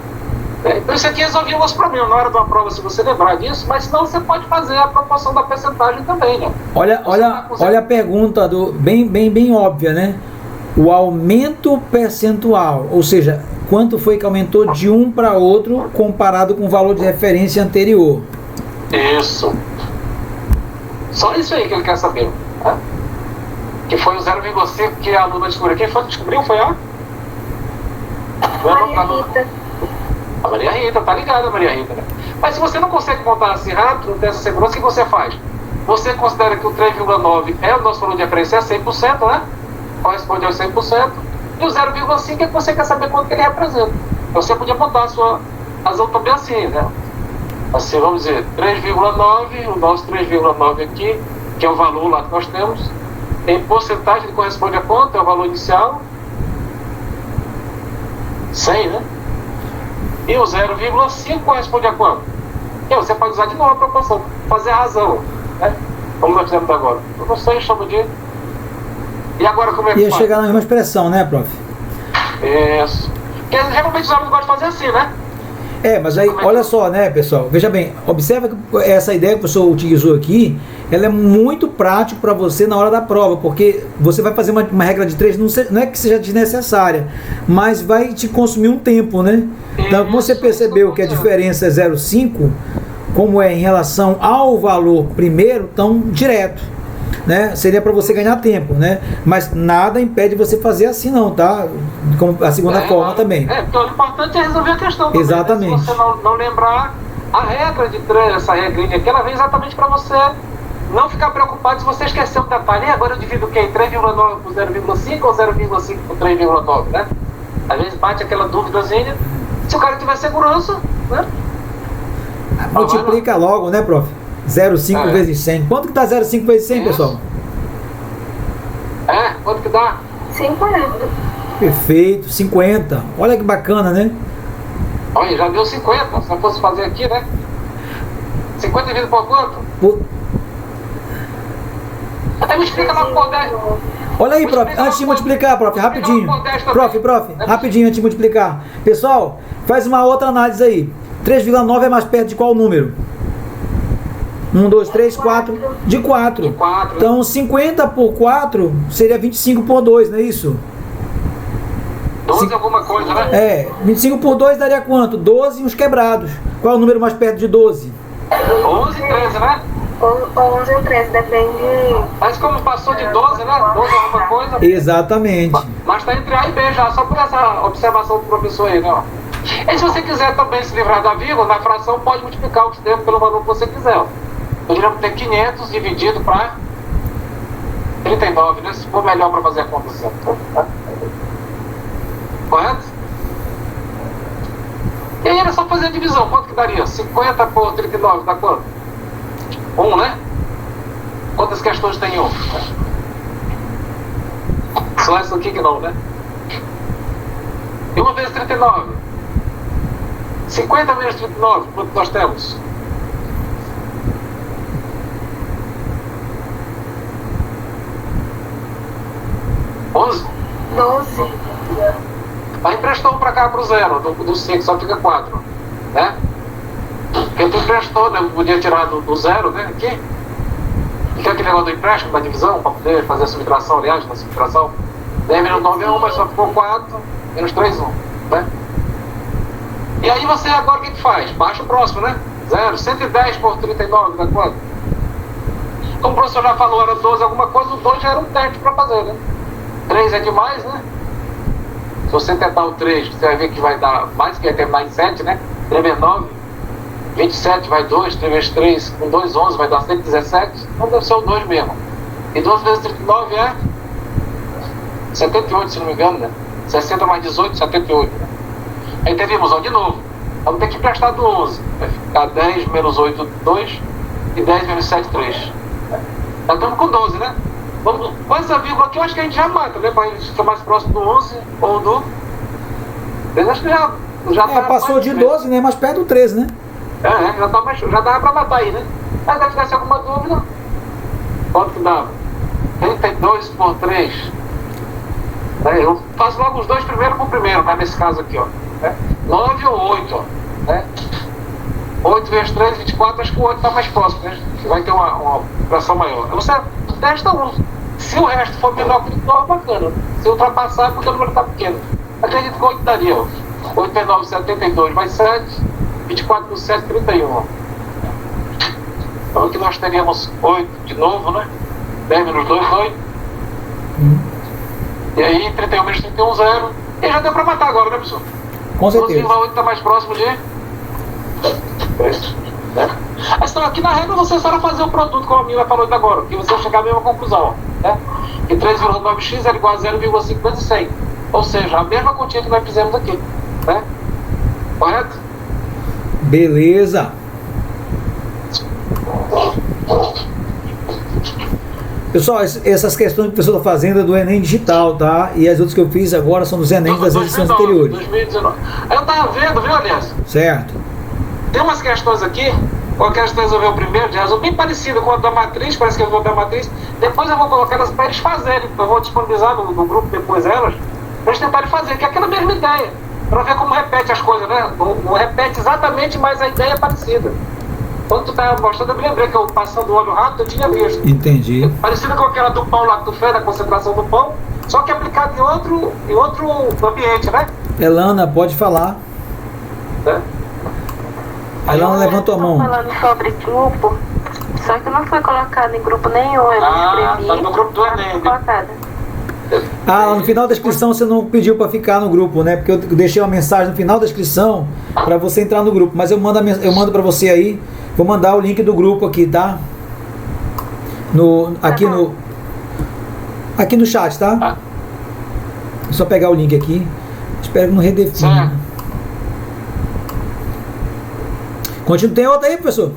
Então isso aqui resolvia umas problemas na hora de uma prova, se você lembrar disso, mas senão você pode fazer a proporção da percentagem também, né? Olha a pergunta bem óbvia, né? O aumento percentual, ou seja, quanto foi que aumentou de um para outro comparado com o valor de referência anterior? Isso. Só isso aí que ele quer saber, né? Que foi o 0,5 que a aluna descobriu. Quem foi que descobriu? Foi a? Maria Rita. A Maria Rita, tá ligada, Maria Rita, né? Mas se você não consegue contar assim rápido, não tem essa segurança, o que você faz? Você considera que o 3,9 é o nosso valor de referência, é 100%, né? Corresponde aos 100%. E o 0,5 é que você quer saber quanto que ele representa. Então você podia botar a sua razão também assim, né? Assim, vamos dizer, 3,9, o nosso 3,9 aqui, que é o valor lá que nós temos, em porcentagem que corresponde a quanto? É o valor inicial? 100, né? E o 0,5 corresponde a quanto? E você pode usar de novo a proporção, fazer a razão, né? Como nós fizemos agora. Você chama de... E agora como é que Ia faz? chegar na mesma expressão, né, prof? Isso. Porque geralmente os alunos gostam de fazer assim, né? Mas aí, olha só, né, pessoal, veja bem, observa que essa ideia que o professor utilizou aqui, ela é muito prática para você na hora da prova, porque você vai fazer uma regra de 3, não é que seja desnecessária, mas vai te consumir um tempo, né? Então, como você percebeu que a diferença é 0,5, como é em relação ao valor primeiro, tão direto, né? Seria para você ganhar tempo, né? Mas nada impede você fazer assim não, tá? Como a segunda forma também. Então o importante é resolver a questão também, exatamente. Né? Se você não lembrar, a regra de 3, essa regrinha aqui, ela vem exatamente para você não ficar preocupado se você esquecer um detalhe. E agora eu divido o quê? 3,9 por 0,5 ou 0,5 por 3,9, né? Às vezes bate aquela dúvidazinha. Se o cara tiver segurança, né? Multiplica logo, né, prof? 0,5 vezes 100. Quanto que dá 0,5 vezes 100, pessoal? Quanto que dá? 50. Perfeito, 50. Olha que bacana, né? Olha, já deu 50. Se eu fosse fazer aqui, né? 50 dividido por quanto? Até me explica lá por 10. Olha aí, prof, antes de multiplicar, prof, rapidinho. Prof, rapidinho antes de multiplicar. Pessoal, faz uma outra análise aí. 3,9 é mais perto de qual número? 1, 2, 3, 4. De 4. Então 50 por 4 seria 25 por 2, não é isso? 12 alguma coisa, né? 25 por 2 daria quanto? 12 e uns quebrados. Qual é o número mais perto de 12? 11 e 13, né? 11 ou 13, depende. Mas como passou de 12, né? 12 alguma coisa. Exatamente. Mas tá entre A e B já, só por essa observação do professor aí, né? Ó. E se você quiser também se livrar da vírgula, na fração pode multiplicar os termos pelo valor que você quiser. Ó. Poderíamos ter 500 dividido para 39, né? Se for melhor para fazer a conta assim. Correto? E aí era só fazer a divisão. Quanto que daria? 50 por 39 dá quanto? 1, né? Quantas questões tem 1? Só essa aqui que não, né? E 1 vezes 39? 50 menos 39, quanto nós temos? $11? 12. Aí emprestou 1 para cá para o 0, do 5 só fica 4, né? Porque tu emprestou, né? Podia tirar do 0, né? Aqui. E que é aquele negócio do empréstimo, da divisão, para poder fazer a subtração, aliás, na subtração. 10 menos 9 é 1, mas só ficou 4, menos 3, 1, né? E aí você agora o que faz? Baixa o próximo, né? 0, 110 por 39, dá quanto? Como o professor já falou, era 12 alguma coisa, o 2 já era um teste para fazer, né? 3 é demais, né? Se você tentar o 3, você vai ver que vai dar mais, que vai terminar em 7, né? 3 vezes 9, 27 vai 2, 3 vezes 3, com 2, 11, vai dar 117. Então deve ser o 2 mesmo. E 12 vezes 39 é 78, se não me engano, né? 60 mais 18, 78. Aí teríamos, ó, de novo. Vamos ter que emprestar do 11. Vai ficar 10 menos 8, 2. E 10 menos 7, 3. Nós estamos com 12, né? Vamos, com essa vírgula aqui, eu acho que a gente já mata, né? Para a gente ficar mais próximo do 11 ou do... Eu acho que já tá passou de 12, né? Mais perto do 13, né? Já dava para matar aí, né? Mas se tivesse alguma dúvida, quanto que dava? 32 por 3. Eu faço logo os dois primeiro por primeiro, né? Nesse caso aqui, ó. 9 ou 8, ó. Né? 8 vezes 3, 24, acho que o 8 está mais próximo, né? Vai ter uma fração maior. Você testa um. Se o resto for menor que o 9, bacana. Se ultrapassar, porque o número está pequeno. Acredito que 8 daria, ó. 8 vezes 9, 72, mais 7. 24 por 7, 31, ó. Então aqui nós teríamos 8 de novo, né? 10 menos 2, 8. E aí, 31 menos 31, 0. E já deu para matar agora, né, pessoal? Com certeza. 12,8 está mais próximo de... Né? Então aqui na regra você só vai fazer o produto, como a Mila falou ainda agora, que você vai chegar à mesma conclusão, né? Que 3,9x era igual a 0,5 vezes 100. Ou seja, a mesma continha que nós fizemos aqui, né? Correto? Beleza. Pessoal, essas questões que o professor está fazendo é do Enem digital, tá? E as outras que eu fiz agora são dos Enem das edições anteriores. 2019. Eu tava vendo, viu, Aliás? Certo. Tem umas questões aqui, eu quero resolver o primeiro, de razão bem parecida com a da matriz, parece que eu vou da matriz. Depois eu vou colocar elas para eles fazerem. Eu vou disponibilizar no grupo depois elas, para eles tentarem fazer, que é aquela mesma ideia. Para ver como repete as coisas, né? Não repete exatamente, mas a ideia é parecida. Quando tu estava mostrando, eu me lembrei que eu passando o olho rápido, eu tinha visto. Entendi. Parecida com aquela do pão lá que tu fez, da concentração do pão, só que aplicado em outro ambiente, né? Elana, pode falar. É. A Elana levantou a mão. Falando sobre grupo, só que não foi colocado em grupo nenhum, eu escrevi. Tá no grupo do Enem. Ah, no final da inscrição você não pediu para ficar no grupo, né? Porque eu deixei uma mensagem no final da inscrição para você entrar no grupo. Mas eu mando para você aí. Vou mandar o link do grupo aqui, tá? Aqui no chat, tá? É só pegar o link aqui. Espero que não redefina. Continua, tem outra aí, professor?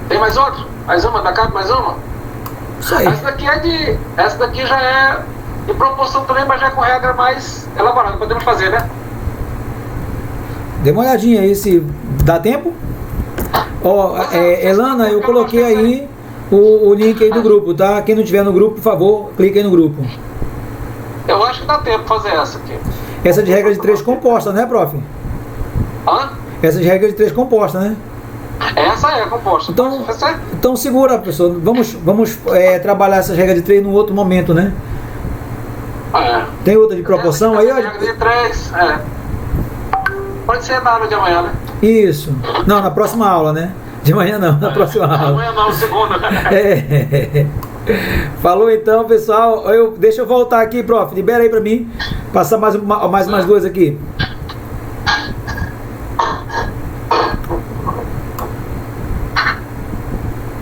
Tem mais outro? Mais uma? Da cá, mais uma? Isso aí. Essa daqui já é de proporção também, mas já é com regra mais elaborada. Podemos fazer, né? Dê uma olhadinha aí se dá tempo. Ó, Elana, eu coloquei aí o link aí do grupo, tá? Quem não tiver no grupo, por favor, clique aí no grupo. Eu acho que dá tempo de fazer essa aqui. Essa de regra de 3 composta, né, prof? Hã? Essa de regra de 3 composta, né? Essa é composta. Então segura, professor. Vamos trabalhar essa regra de 3 num outro momento, né? Tem outra de proporção aí? Regra de 3, pode ser na aula de amanhã, né? Isso. Não, na próxima aula, né? De manhã não, na próxima aula. Amanhã não, segunda. Falou então, pessoal. Deixa eu voltar aqui, prof. Libera aí pra mim. Passar mais umas duas aqui.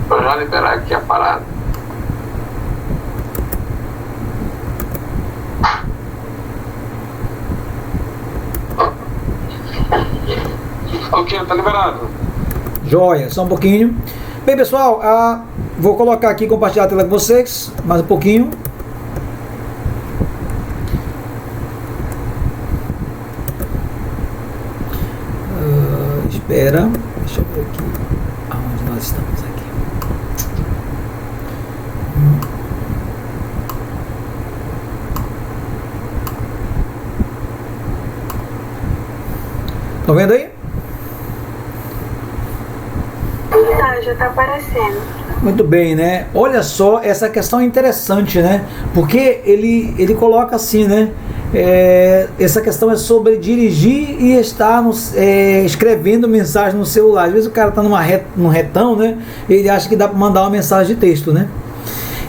Vou já liberar aqui a parada. Ok, tá liberado. Joia, só um pouquinho. Bem, pessoal, vou colocar aqui, compartilhar a tela com vocês, mais um pouquinho. Espera, deixa eu ver aqui aonde nós estamos aqui. Estão vendo aí? Já tá aparecendo. Muito bem, né? Olha só, essa questão é interessante, né? Porque ele coloca assim, né? Essa questão é sobre dirigir e estar escrevendo mensagem no celular. Às vezes o cara está num retão, né? Ele acha que dá para mandar uma mensagem de texto, né?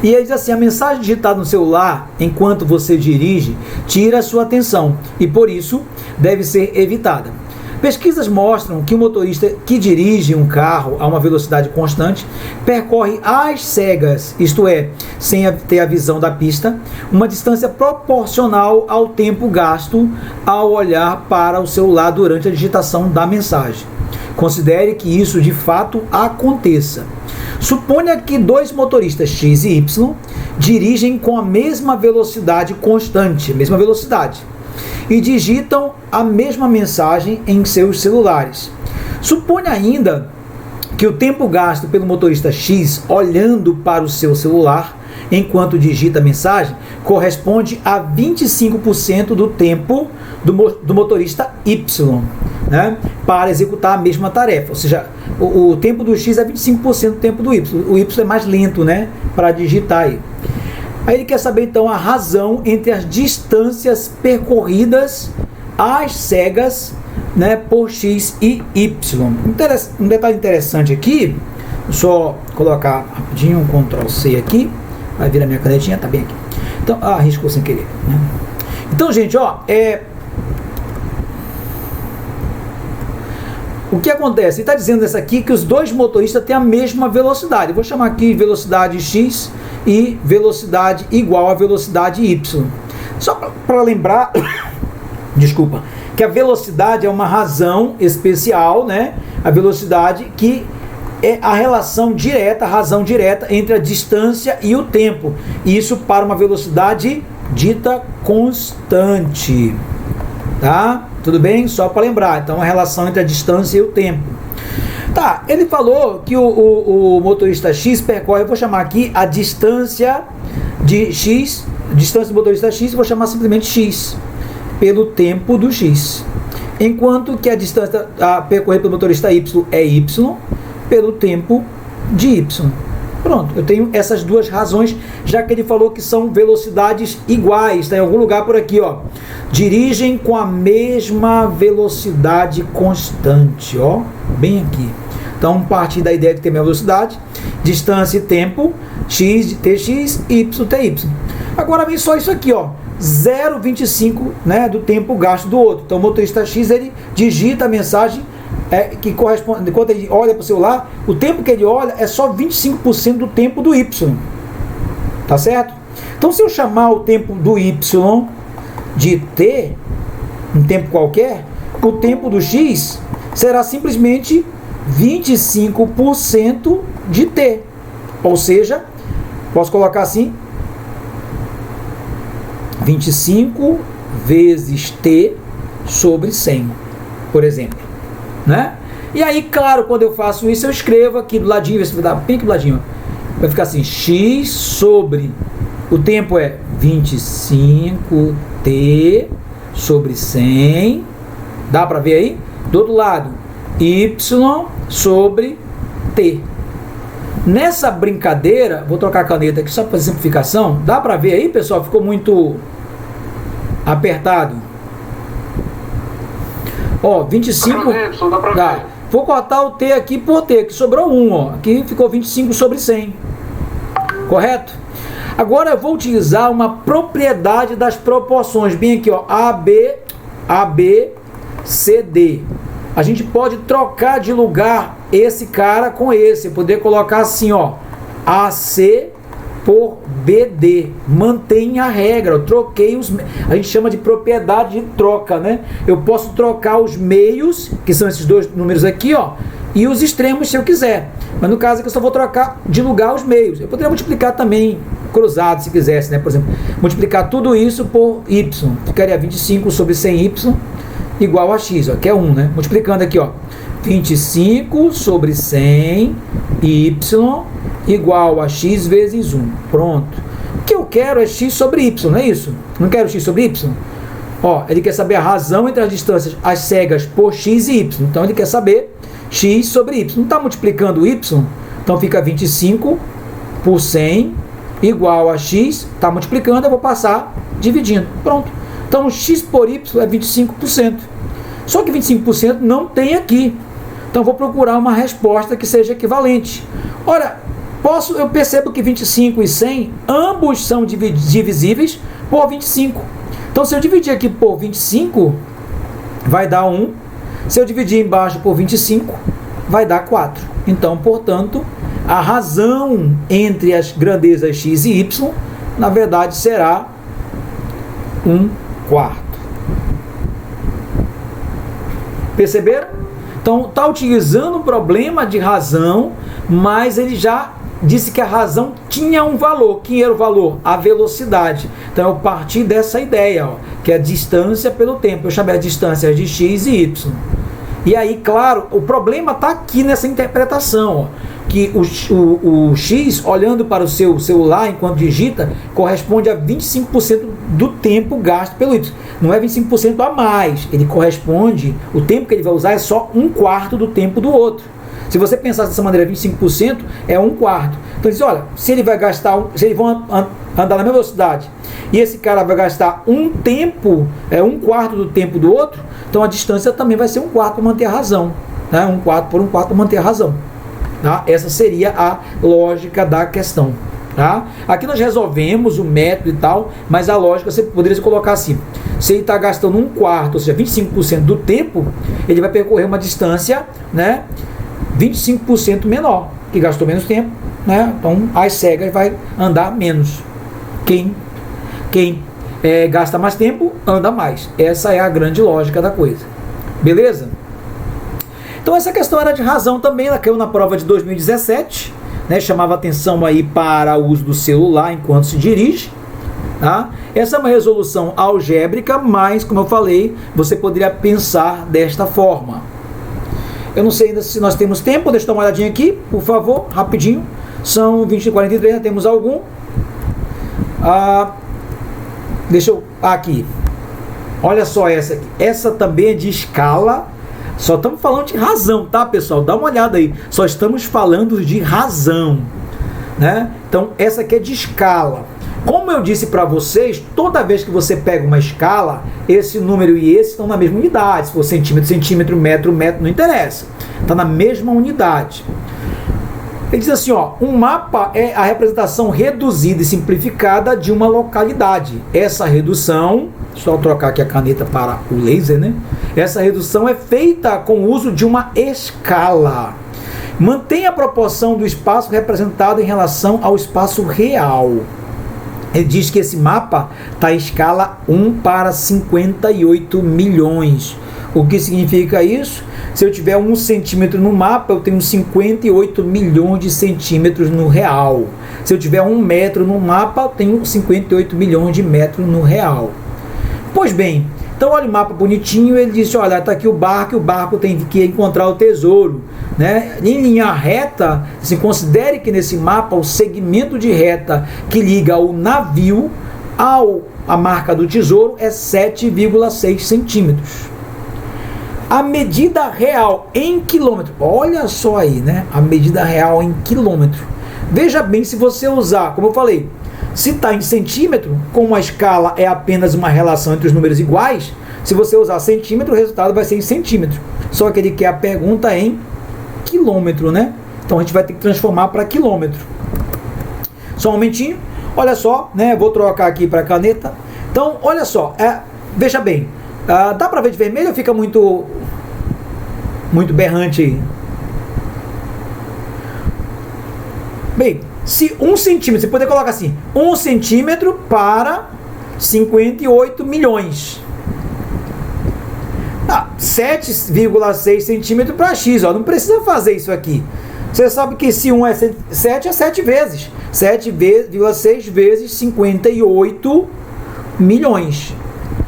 E ele diz assim: a mensagem digitada no celular, enquanto você dirige, tira a sua atenção e por isso deve ser evitada. Pesquisas mostram que o motorista que dirige um carro a uma velocidade constante percorre às cegas, isto é, sem ter a visão da pista, uma distância proporcional ao tempo gasto ao olhar para o celular durante a digitação da mensagem. Considere que isso de fato aconteça. Suponha que dois motoristas X e Y dirigem com a mesma velocidade constante, e digitam a mesma mensagem em seus celulares. Suponha ainda que o tempo gasto pelo motorista X olhando para o seu celular enquanto digita a mensagem corresponde a 25% do tempo do motorista Y, né, para executar a mesma tarefa. Ou seja, o tempo do X é 25% do tempo do Y. O Y é mais lento, né, para digitar aí. Aí ele quer saber então a razão entre as distâncias percorridas às cegas, né, por X e Y. Um detalhe interessante aqui, só colocar rapidinho um Ctrl C aqui, vai vir a minha canetinha, tá bem aqui. Então, arriscou sem querer, né? Então, gente, ó, o que acontece? Ele está dizendo essa aqui que os dois motoristas têm a mesma velocidade. Eu vou chamar aqui velocidade X e velocidade igual a velocidade Y. Só para lembrar, desculpa, que a velocidade é uma razão especial, né? A velocidade que é a relação direta, a razão direta entre a distância e o tempo. Isso para uma velocidade dita constante. Tá? Tudo bem? Só para lembrar. Então, a relação entre a distância e o tempo. Tá, ele falou que o motorista X percorre, eu vou chamar aqui a distância de X, distância do motorista X, vou chamar simplesmente X, pelo tempo do X. Enquanto que a distância a percorrer pelo motorista Y é Y, pelo tempo de Y. Pronto, eu tenho essas duas razões, já que ele falou que são velocidades iguais, está em algum lugar por aqui, ó. Dirigem com a mesma velocidade constante, ó, bem aqui. Então, partir da ideia de ter a mesma velocidade, distância e tempo, x de tx, y ty. Agora vem só isso aqui, ó, 0,25, né, do tempo gasto do outro. Então, o motorista X, ele digita a mensagem que corresponde, enquanto ele olha para o celular, o tempo que ele olha é só 25% do tempo do Y. Tá certo? Então, se eu chamar o tempo do Y de T, um tempo qualquer, o tempo do X será simplesmente 25% de T. Ou seja, posso colocar assim, 25 vezes T sobre 100, por exemplo. Né? E aí, claro, quando eu faço isso, eu escrevo aqui do ladinho, vai dar bem aqui do ladinho, vai ficar assim, x sobre, o tempo é 25t sobre 100, dá para ver aí? Do outro lado, y sobre t. Nessa brincadeira, vou trocar a caneta aqui só para simplificação, dá para ver aí, pessoal? Ficou muito apertado. Ó, 25. Dá. Vou cortar o T aqui por T, que sobrou 1, ó. Aqui ficou 25 sobre 100. Correto? Agora eu vou utilizar uma propriedade das proporções. Bem aqui, ó. AB, CD. A gente pode trocar de lugar esse cara com esse. Poder colocar assim, ó. AC por BD. Mantém a regra. Eu troquei os... A gente chama de propriedade de troca, né? Eu posso trocar os meios, que são esses dois números aqui, ó, e os extremos se eu quiser. Mas no caso aqui eu só vou trocar de lugar os meios. Eu poderia multiplicar também cruzado, se quisesse, né? Por exemplo, multiplicar tudo isso por Y. Ficaria 25 sobre 100Y igual a X, ó, que é 1, né? Multiplicando aqui, ó. 25 sobre 100 Y igual a x vezes 1. Pronto. O que eu quero é x sobre y, não é isso? Não quero x sobre y? Ó, ele quer saber a razão entre as distâncias, as cegas por x e y. Então, ele quer saber x sobre y. Não está multiplicando y? Então, fica 25 por 100 igual a x. Está multiplicando, eu vou passar dividindo. Pronto. Então, x por y é 25%. Só que 25% não tem aqui. Então, vou procurar uma resposta que seja equivalente. Ora, eu percebo que 25 e 100, ambos são divisíveis por 25. Então, se eu dividir aqui por 25, vai dar 1. Se eu dividir embaixo por 25, vai dar 4. Então, portanto, a razão entre as grandezas x e y, na verdade, será 1/4. Perceberam? Então, está utilizando um problema de razão, mas ele já disse que a razão tinha um valor. Que era o valor? A velocidade. Então, eu parti dessa ideia, ó, que é a distância pelo tempo. Eu chamei a distância de x e y. E aí, claro, o problema está aqui nessa interpretação, ó, que o x, olhando para o seu celular enquanto digita, corresponde a 25% do tempo gasto pelo y. Não é 25% a mais. Ele corresponde, o tempo que ele vai usar é só 1/4 do tempo do outro. Se você pensar dessa maneira, 25% é 1/4. Então, diz, olha, se eles vão andar na mesma velocidade e esse cara vai gastar um tempo, 1/4 do tempo do outro, então a distância também vai ser 1/4 para manter a razão. Né? 1/4 por 1/4 para manter a razão. Tá? Essa seria a lógica da questão. Tá? Aqui nós resolvemos o método e tal, mas a lógica você poderia colocar assim: se ele está gastando 1/4, ou seja, 25% do tempo, ele vai percorrer uma distância, né, 25% menor, que gastou menos tempo, né? Então as cegas vai andar menos. Quem gasta mais tempo, anda mais. Essa é a grande lógica da coisa. Beleza? Então essa questão era de razão também, ela caiu na prova de 2017, né? Chamava atenção aí para o uso do celular enquanto se dirige. Tá? Essa é uma resolução algébrica, mas, como eu falei, você poderia pensar desta forma. Eu não sei ainda se nós temos tempo, deixa eu dar uma olhadinha aqui, por favor, rapidinho. São 20h43, já temos algum. Deixa eu... Aqui. Olha só essa aqui. Essa também é de escala. Só estamos falando de razão, tá, pessoal? Dá uma olhada aí. Só estamos falando de razão, né? Então, essa aqui é de escala. Como eu disse para vocês, toda vez que você pega uma escala, esse número e esse estão na mesma unidade. Se for centímetro, centímetro, metro, metro, não interessa. Está na mesma unidade. Ele diz assim, ó, um mapa é a representação reduzida e simplificada de uma localidade. Essa redução, deixa eu trocar aqui a caneta para o laser, né? Essa redução é feita com o uso de uma escala. Mantém a proporção do espaço representado em relação ao espaço real. Ele diz que esse mapa está em escala 1 para 58 milhões. O que significa isso? Se eu tiver 1 centímetro no mapa, eu tenho 58 milhões de centímetros no real. Se eu tiver 1 metro no mapa, eu tenho 58 milhões de metros no real. Pois bem, então olha o mapa bonitinho, ele disse, olha, está aqui o barco tem que encontrar o tesouro, né? Em linha reta, assim, considere que nesse mapa o segmento de reta que liga o navio à marca do tesouro é 7,6 centímetros. A medida real em quilômetro, olha só aí, né? A medida real em quilômetro. Veja bem, se você usar, como eu falei, se está em centímetro, como a escala é apenas uma relação entre os números iguais, se você usar centímetro, o resultado vai ser em centímetro. Só que ele quer a pergunta em quilômetro, né? Então a gente vai ter que transformar para quilômetro. Só um momentinho. Olha só, né? Vou trocar aqui para caneta. Então, olha só. Veja bem. Dá para ver de vermelho ou fica muito berrante aí? Bem, se 1 centímetro, você poderia colocar assim, 1 centímetro para 58 milhões. 7,6 centímetros para x, ó, não precisa fazer isso aqui. Você sabe que se 1 é 7, é 7 vezes. 7,6 vezes 58 milhões.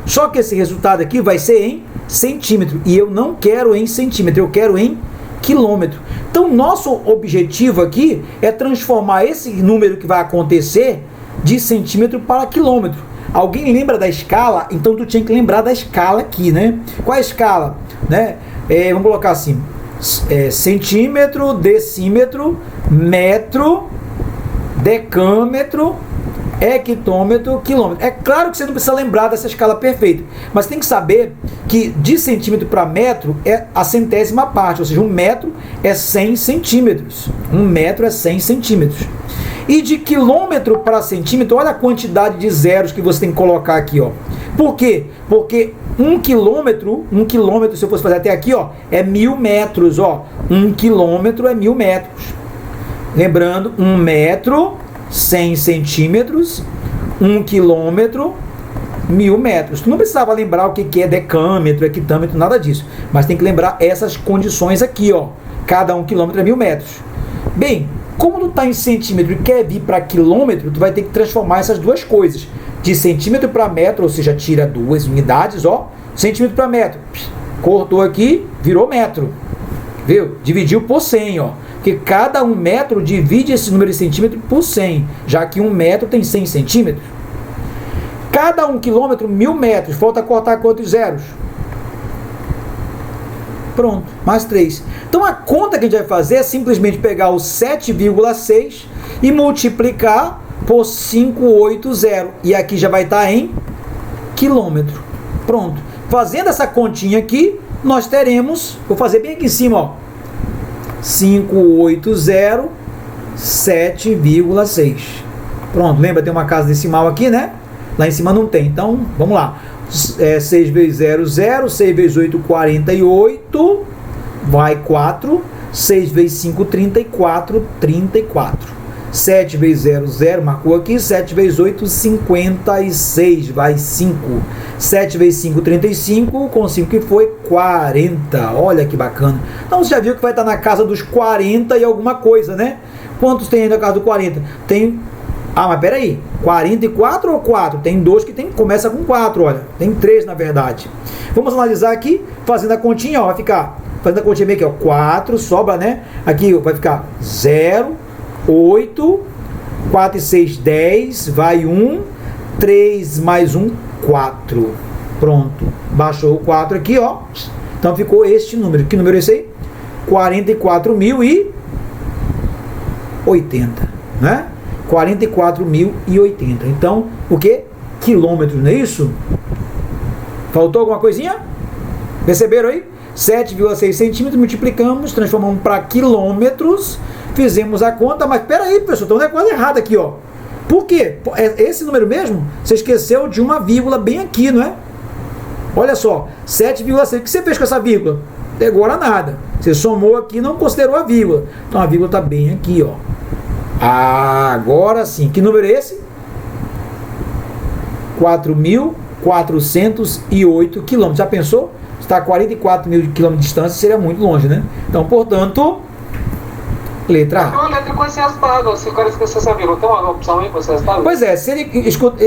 Só que esse resultado aqui vai ser em centímetro. E eu não quero em centímetro, eu quero em quilômetro. Então, nosso objetivo aqui é transformar esse número que vai acontecer de centímetro para quilômetro. Alguém lembra da escala? Então, tu tinha que lembrar da escala aqui, né? Qual é a escala? Né? Vamos colocar assim, centímetro, decímetro, metro, decâmetro, hectômetro, quilômetro. É claro que você não precisa lembrar dessa escala perfeita, mas tem que saber que de centímetro para metro é a centésima parte, ou seja, 1 metro é 100 centímetros. 1 metro é 100 centímetros. E de quilômetro para centímetro, olha a quantidade de zeros que você tem que colocar aqui, ó. Por quê? Porque 1 quilômetro, se eu fosse fazer até aqui, ó, é 1000 metros, ó. 1 quilômetro é 1000 metros. Lembrando, 1 metro, 100 centímetros, 1 quilômetro, 1000 metros. Tu não precisava lembrar o que é decâmetro, hectômetro, nada disso. Mas tem que lembrar essas condições aqui, ó. Cada 1 quilômetro é 1000 metros. Bem, como tu está em centímetro e quer vir para quilômetro, tu vai ter que transformar essas duas coisas. De centímetro para metro, ou seja, tira 2 unidades, ó. Centímetro para metro. Cortou aqui, virou metro. Viu? Dividiu por 100, ó. Porque cada 1 metro divide esse número de centímetro por 100, já que 1 metro tem 100 centímetros. Cada 1 quilômetro, 1000 metros. Falta cortar quantos zeros? Pronto, mais 3. Então a conta que a gente vai fazer é simplesmente pegar o 7,6 e multiplicar por 580. E aqui já vai estar em quilômetro. Pronto. Fazendo essa continha aqui, nós teremos, vou fazer bem aqui em cima, ó. 580, 7,6. Pronto, lembra, tem uma casa decimal aqui, né? Lá em cima não tem, então vamos lá. 6 vezes 0, 0, 6 vezes 8, 48, vai 4, 6 vezes 5, 34, 34. 7 vezes 0, 0, marcou aqui. 7 vezes 8, 56, vai 5. 7 vezes 5, 35, com 5 que foi 40. Olha que bacana. Então você já viu que vai estar na casa dos 40 e alguma coisa, né? Quantos tem aí na casa do 40? Tem... Ah, mas peraí, 44 ou 4? Tem 2 que começa com 4, olha. Tem 3 na verdade. Vamos analisar aqui, fazendo a continha, ó, vai ficar... Fazendo a continha bem aqui, ó, 4, sobra, né? Aqui vai ficar 0, 8, 4 e 6, 10, vai 1, 3 mais 1, 4. Pronto. Baixou o 4 aqui, ó. Então ficou este número. Que número é esse aí? 44.080, né? 44.080. Então, o que? Quilômetros, não é isso? Faltou alguma coisinha? Perceberam aí? 7,6 centímetros, multiplicamos, transformamos para quilômetros, fizemos a conta, mas peraí, pessoal, tem um negócio errado aqui, ó. Por quê? Esse número mesmo, você esqueceu de uma vírgula bem aqui, não é? Olha só, 7,6, o que você fez com essa vírgula? Agora nada. Você somou aqui e não considerou a vírgula. Então a vírgula está bem aqui, ó. Agora sim. Que número é esse? 4.408 quilômetros. Já pensou? Está a 44 mil quilômetros de distância, seria muito longe, né? Então, portanto, letra A. Tem uma letra com esse resultado. Se o cara esquecesse a vírgula, tem uma opção aí com esse resultado? Pois é, se ele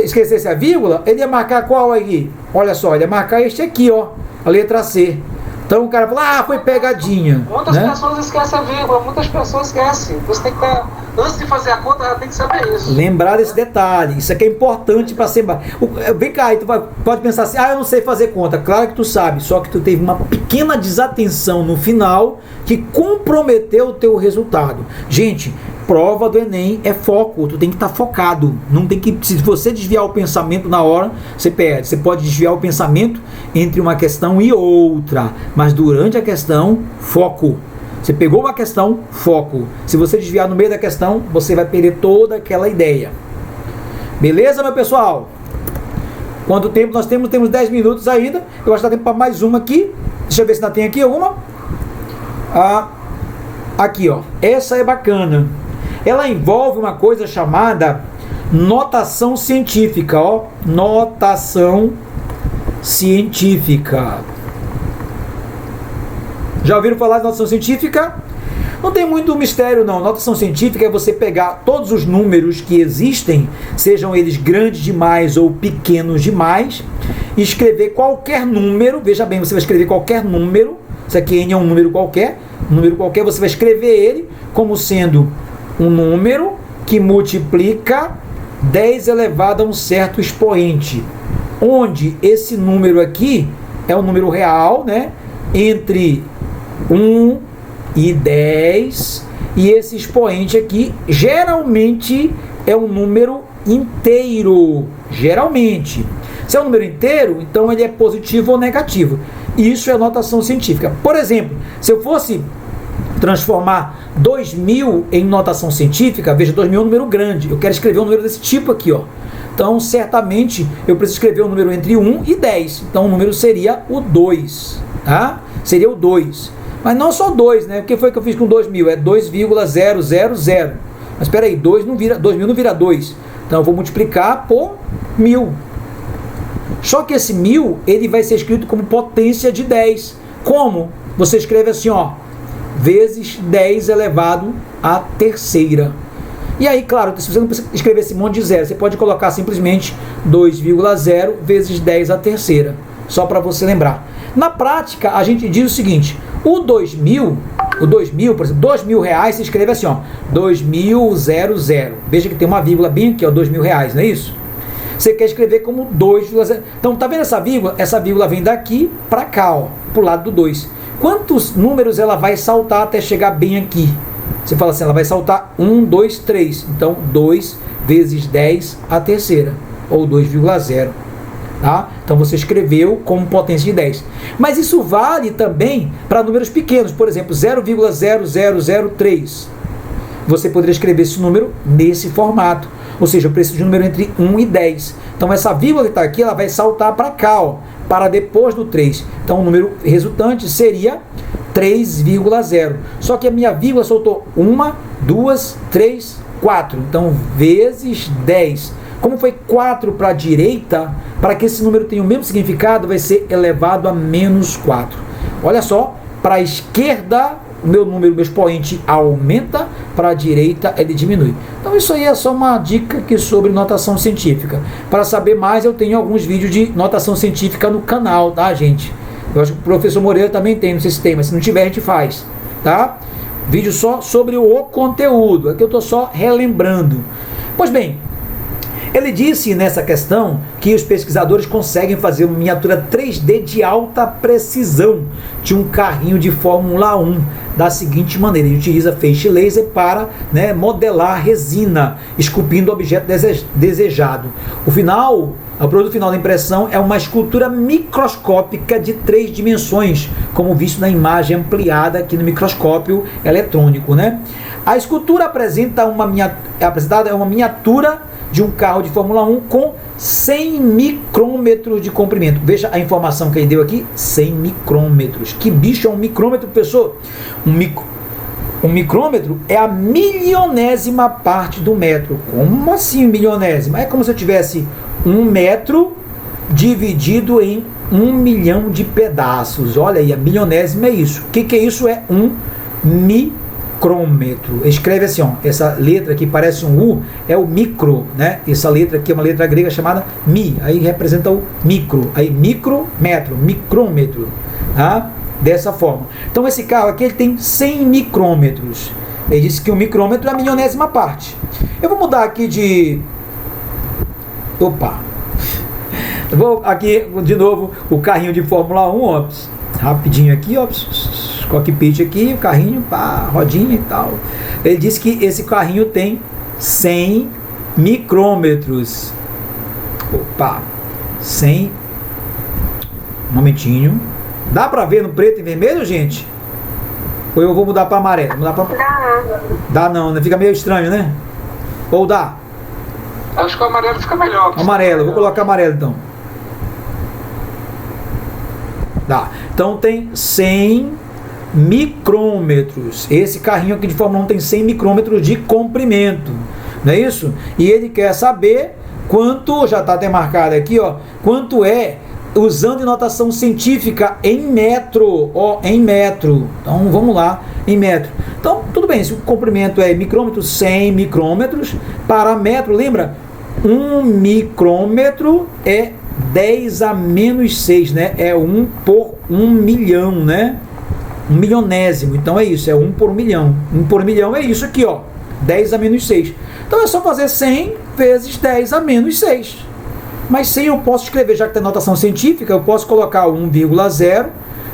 esquecesse a vírgula, ele ia marcar qual aí? Olha só, ele ia marcar este aqui, ó. A letra C. Então o cara fala, foi pegadinha. Muitas né? pessoas esquecem a vírgula, muitas pessoas esquecem. Você tem que estar, antes de fazer a conta, tem que saber isso. Lembrar desse detalhe, isso aqui é importante para ser... Vem cá, tu pode pensar assim, eu não sei fazer conta. Claro que tu sabe, só que tu teve uma pequena desatenção no final que comprometeu o teu resultado. Gente, prova do Enem é foco, tu tem que estar focado. Não tem que, se você desviar o pensamento na hora, você perde. Você pode desviar o pensamento entre uma questão e outra, mas durante a questão, foco. Você pegou uma questão, foco. Se você desviar no meio da questão, você vai perder toda aquela ideia. Beleza, meu pessoal? Quanto tempo nós temos? Temos 10 minutos ainda. Eu acho que dá tempo para mais uma aqui. Deixa eu ver se ainda tem aqui alguma. Aqui, ó. Essa é bacana. Ela envolve uma coisa chamada notação científica, ó. Notação científica. Já ouviram falar de notação científica? Não tem muito mistério não. Notação científica é você pegar todos os números que existem, sejam eles grandes demais ou pequenos demais, e escrever qualquer número. Veja bem, você vai escrever qualquer número. Isso aqui N é um número qualquer, você vai escrever ele como sendo um número que multiplica 10 elevado a um certo expoente, onde esse número aqui é um número real, né? Entre 1 e 10, e esse expoente aqui geralmente é um número inteiro, geralmente. Se é um número inteiro, então ele é positivo ou negativo. Isso é notação científica. Por exemplo, se eu fosse transformar 2000 em notação científica, veja, 2000 é um número grande, eu quero escrever um número desse tipo aqui, ó. Então, certamente, eu preciso escrever um número entre 1 e 10. Então, o número seria o 2, tá? Seria o 2. Mas não só 2, né? O que foi que eu fiz com 2000? É 2,000. Mas espera aí, 2000 não vira 2. Então, eu vou multiplicar por 1000. Só que esse 1000, ele vai ser escrito como potência de 10. Como? Você escreve assim, ó, vezes 10 elevado à terceira. E aí, claro, se você não precisa escrever esse monte de zero, você pode colocar simplesmente 2,0 vezes 10 à terceira. Só para você lembrar. Na prática, a gente diz o seguinte, o 2000, por exemplo, 2.000 reais, se escreve assim, ó, 2.000. Veja que tem uma vírgula bem aqui, ó, 2.000 reais, não é isso? Você quer escrever como 2,0. Então, tá vendo essa vírgula? Essa vírgula vem daqui para cá, ó, pro lado do 2. Quantos números ela vai saltar até chegar bem aqui? Você fala assim, ela vai saltar 1, 2, 3. Então, 2 vezes 10 à terceira, ou 2,0. Tá? Então, você escreveu como potência de 10. Mas isso vale também para números pequenos. Por exemplo, 0,0003. Você poderia escrever esse número nesse formato. Ou seja, eu preciso de um número entre 1 e 10. Então, essa vírgula que está aqui, ela vai saltar para cá, ó, para depois do 3. Então, o número resultante seria 3,0. Só que a minha vírgula soltou 1, 2, 3, 4. Então, vezes 10. Como foi 4 para a direita, para que esse número tenha o mesmo significado, vai ser elevado a menos 4. Olha só, para a esquerda, o meu número, meu expoente aumenta, para a direita ele diminui. Então isso aí é só uma dica aqui sobre notação científica. Para saber mais, eu tenho alguns vídeos de notação científica no canal, tá, gente? Eu acho que o professor Moreira também tem, não sei se tem, mas se não tiver a gente faz, tá? Vídeo só sobre o conteúdo, aqui eu estou só relembrando. Pois bem, ele disse nessa questão que os pesquisadores conseguem fazer uma miniatura 3D de alta precisão de um carrinho de Fórmula 1 da seguinte maneira: ele utiliza feixe laser para, né, modelar a resina, esculpindo o objeto desejado. O produto final da impressão é uma escultura microscópica de 3 dimensões, como visto na imagem ampliada aqui no microscópio eletrônico, né? A escultura apresentada é uma miniatura de um carro de Fórmula 1 com 100 micrômetros de comprimento. Veja a informação que ele deu aqui, 100 micrômetros. Que bicho é um micrômetro, pessoal? Um micrômetro é a milionésima parte do metro. Como assim milionésima? É como se eu tivesse 1 metro dividido em 1 milhão de pedaços. Olha aí, a milionésima é isso. O que é isso? É um micrômetro. Escreve assim, ó, essa letra aqui parece um U, é o micro, né? Essa letra aqui é uma letra grega chamada mi, aí representa o micro, aí micrômetro, tá? Dessa forma. Então esse carro aqui ele tem 100 micrômetros. Ele disse que o micrômetro é a milionésima parte. Eu vou mudar aqui de... Opa! Eu vou aqui de novo o carrinho de Fórmula 1, ó, rapidinho aqui, ó, cockpit aqui, o carrinho, pá, rodinha e tal. Ele disse que esse carrinho tem 100 micrômetros. Opa, 100. Um momentinho. Dá pra ver no preto e vermelho, gente? Ou eu vou mudar pra amarelo? Dá não, né? Fica meio estranho, né? Ou dá? Acho que o amarelo fica melhor. Amarelo, vou colocar amarelo então. Dá. Então tem 100 micrômetros. Esse carrinho aqui de Fórmula 1 tem 100 micrômetros de comprimento, não é isso? E ele quer saber quanto, já está até marcado aqui, ó, quanto é, usando notação científica em metro, ó, em metro. Então vamos lá, em metro. Então tudo bem, se o comprimento é micrômetro, 100 micrômetros, para metro, lembra? 1 micrômetro é 10 a menos 6, né? É 1 por 1 milhão, né? 1 milionésimo, então é isso, é 1 por 1 milhão. 1 por 1 milhão é isso aqui, ó, 10 a menos 6. Então é só fazer 100 vezes 10 a menos 6. Mas 100 eu posso escrever, já que tem notação científica, eu posso colocar 1,0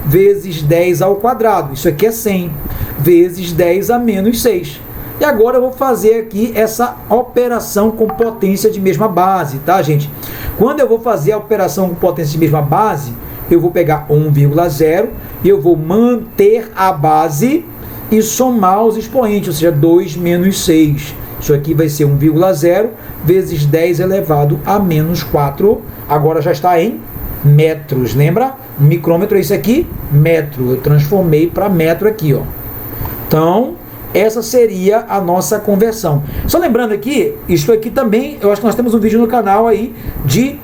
vezes 10 ao quadrado. Isso aqui é 100 vezes 10 a menos 6. E agora eu vou fazer aqui essa operação com potência de mesma base, tá, gente? Quando eu vou fazer a operação com potência de mesma base, eu vou pegar 1,0 e eu vou manter a base e somar os expoentes, ou seja, 2 menos 6. Isso aqui vai ser 1,0 vezes 10 elevado a menos 4. Agora já está em metros, lembra? Um micrômetro é isso aqui, metro. Eu transformei para metro aqui, ó. Então, essa seria a nossa conversão. Só lembrando aqui, isso aqui também, eu acho que nós temos um vídeo no canal aí de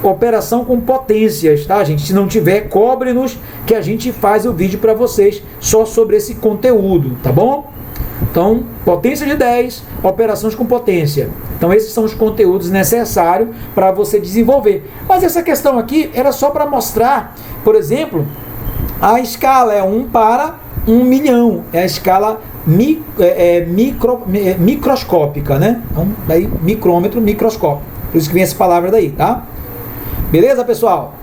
operação com potências, tá, gente? Se não tiver, cobre-nos que a gente faz o vídeo para vocês só sobre esse conteúdo, tá bom? Então, potência de 10, operações com potência. Então, esses são os conteúdos necessários para você desenvolver. Mas essa questão aqui era só para mostrar, por exemplo, a escala é 1 para 1 milhão. É a escala microscópica, né? Então, daí, micrômetro, microscópio. Por isso que vem essa palavra daí, tá? Beleza, pessoal?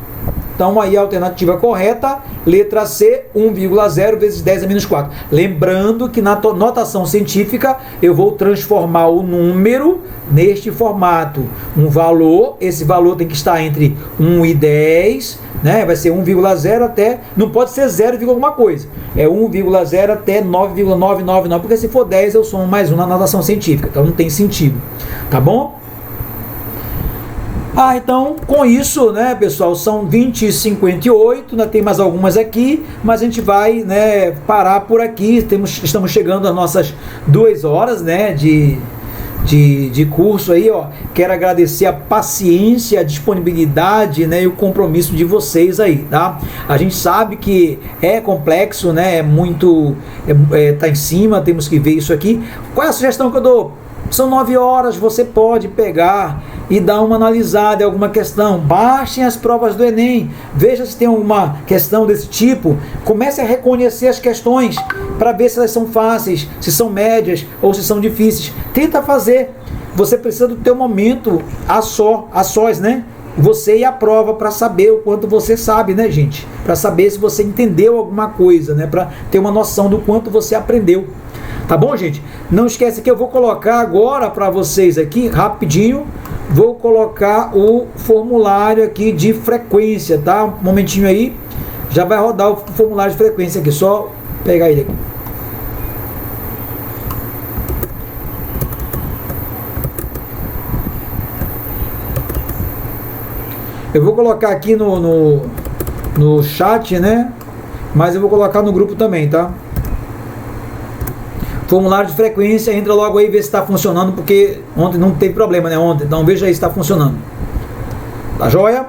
Então, aí a alternativa correta, letra C, 1,0 vezes 10 a menos 4. Lembrando que na notação científica, eu vou transformar o número neste formato. Um valor, esse valor tem que estar entre 1 e 10, né? Vai ser 1,0 até, não pode ser 0, alguma coisa. É 1,0 até 9,999, porque se for 10, eu somo mais 1 na notação científica. Então, não tem sentido. Tá bom? Então, com isso, né, pessoal, são 20h58, ainda tem mais algumas aqui, mas a gente vai, né, parar por aqui. Estamos chegando às nossas 2 horas, né, de de curso aí, ó. Quero agradecer a paciência, a disponibilidade, né, e o compromisso de vocês aí, tá? A gente sabe que é complexo, né? É muito, tá em cima, temos que ver isso aqui. Qual é a sugestão que eu dou? São 9 horas, você pode pegar e dar uma analisada em alguma questão. Baixem as provas do Enem, veja se tem alguma questão desse tipo. Comece a reconhecer as questões para ver se elas são fáceis, se são médias ou se são difíceis. Tenta fazer. Você precisa do teu momento a sós, né? Você e a prova, para saber o quanto você sabe, né, gente? Para saber se você entendeu alguma coisa, né? Para ter uma noção do quanto você aprendeu. Tá bom, gente? Não esquece que eu vou colocar agora para vocês aqui, rapidinho, vou colocar o formulário aqui de frequência, tá? Um momentinho aí, já vai rodar o formulário de frequência aqui, só pegar ele aqui. Eu vou colocar aqui no chat, né? Mas eu vou colocar no grupo também, tá? Formulário de frequência, entra logo aí e vê se está funcionando, porque ontem não teve problema, né? Então veja aí se está funcionando. Tá joia?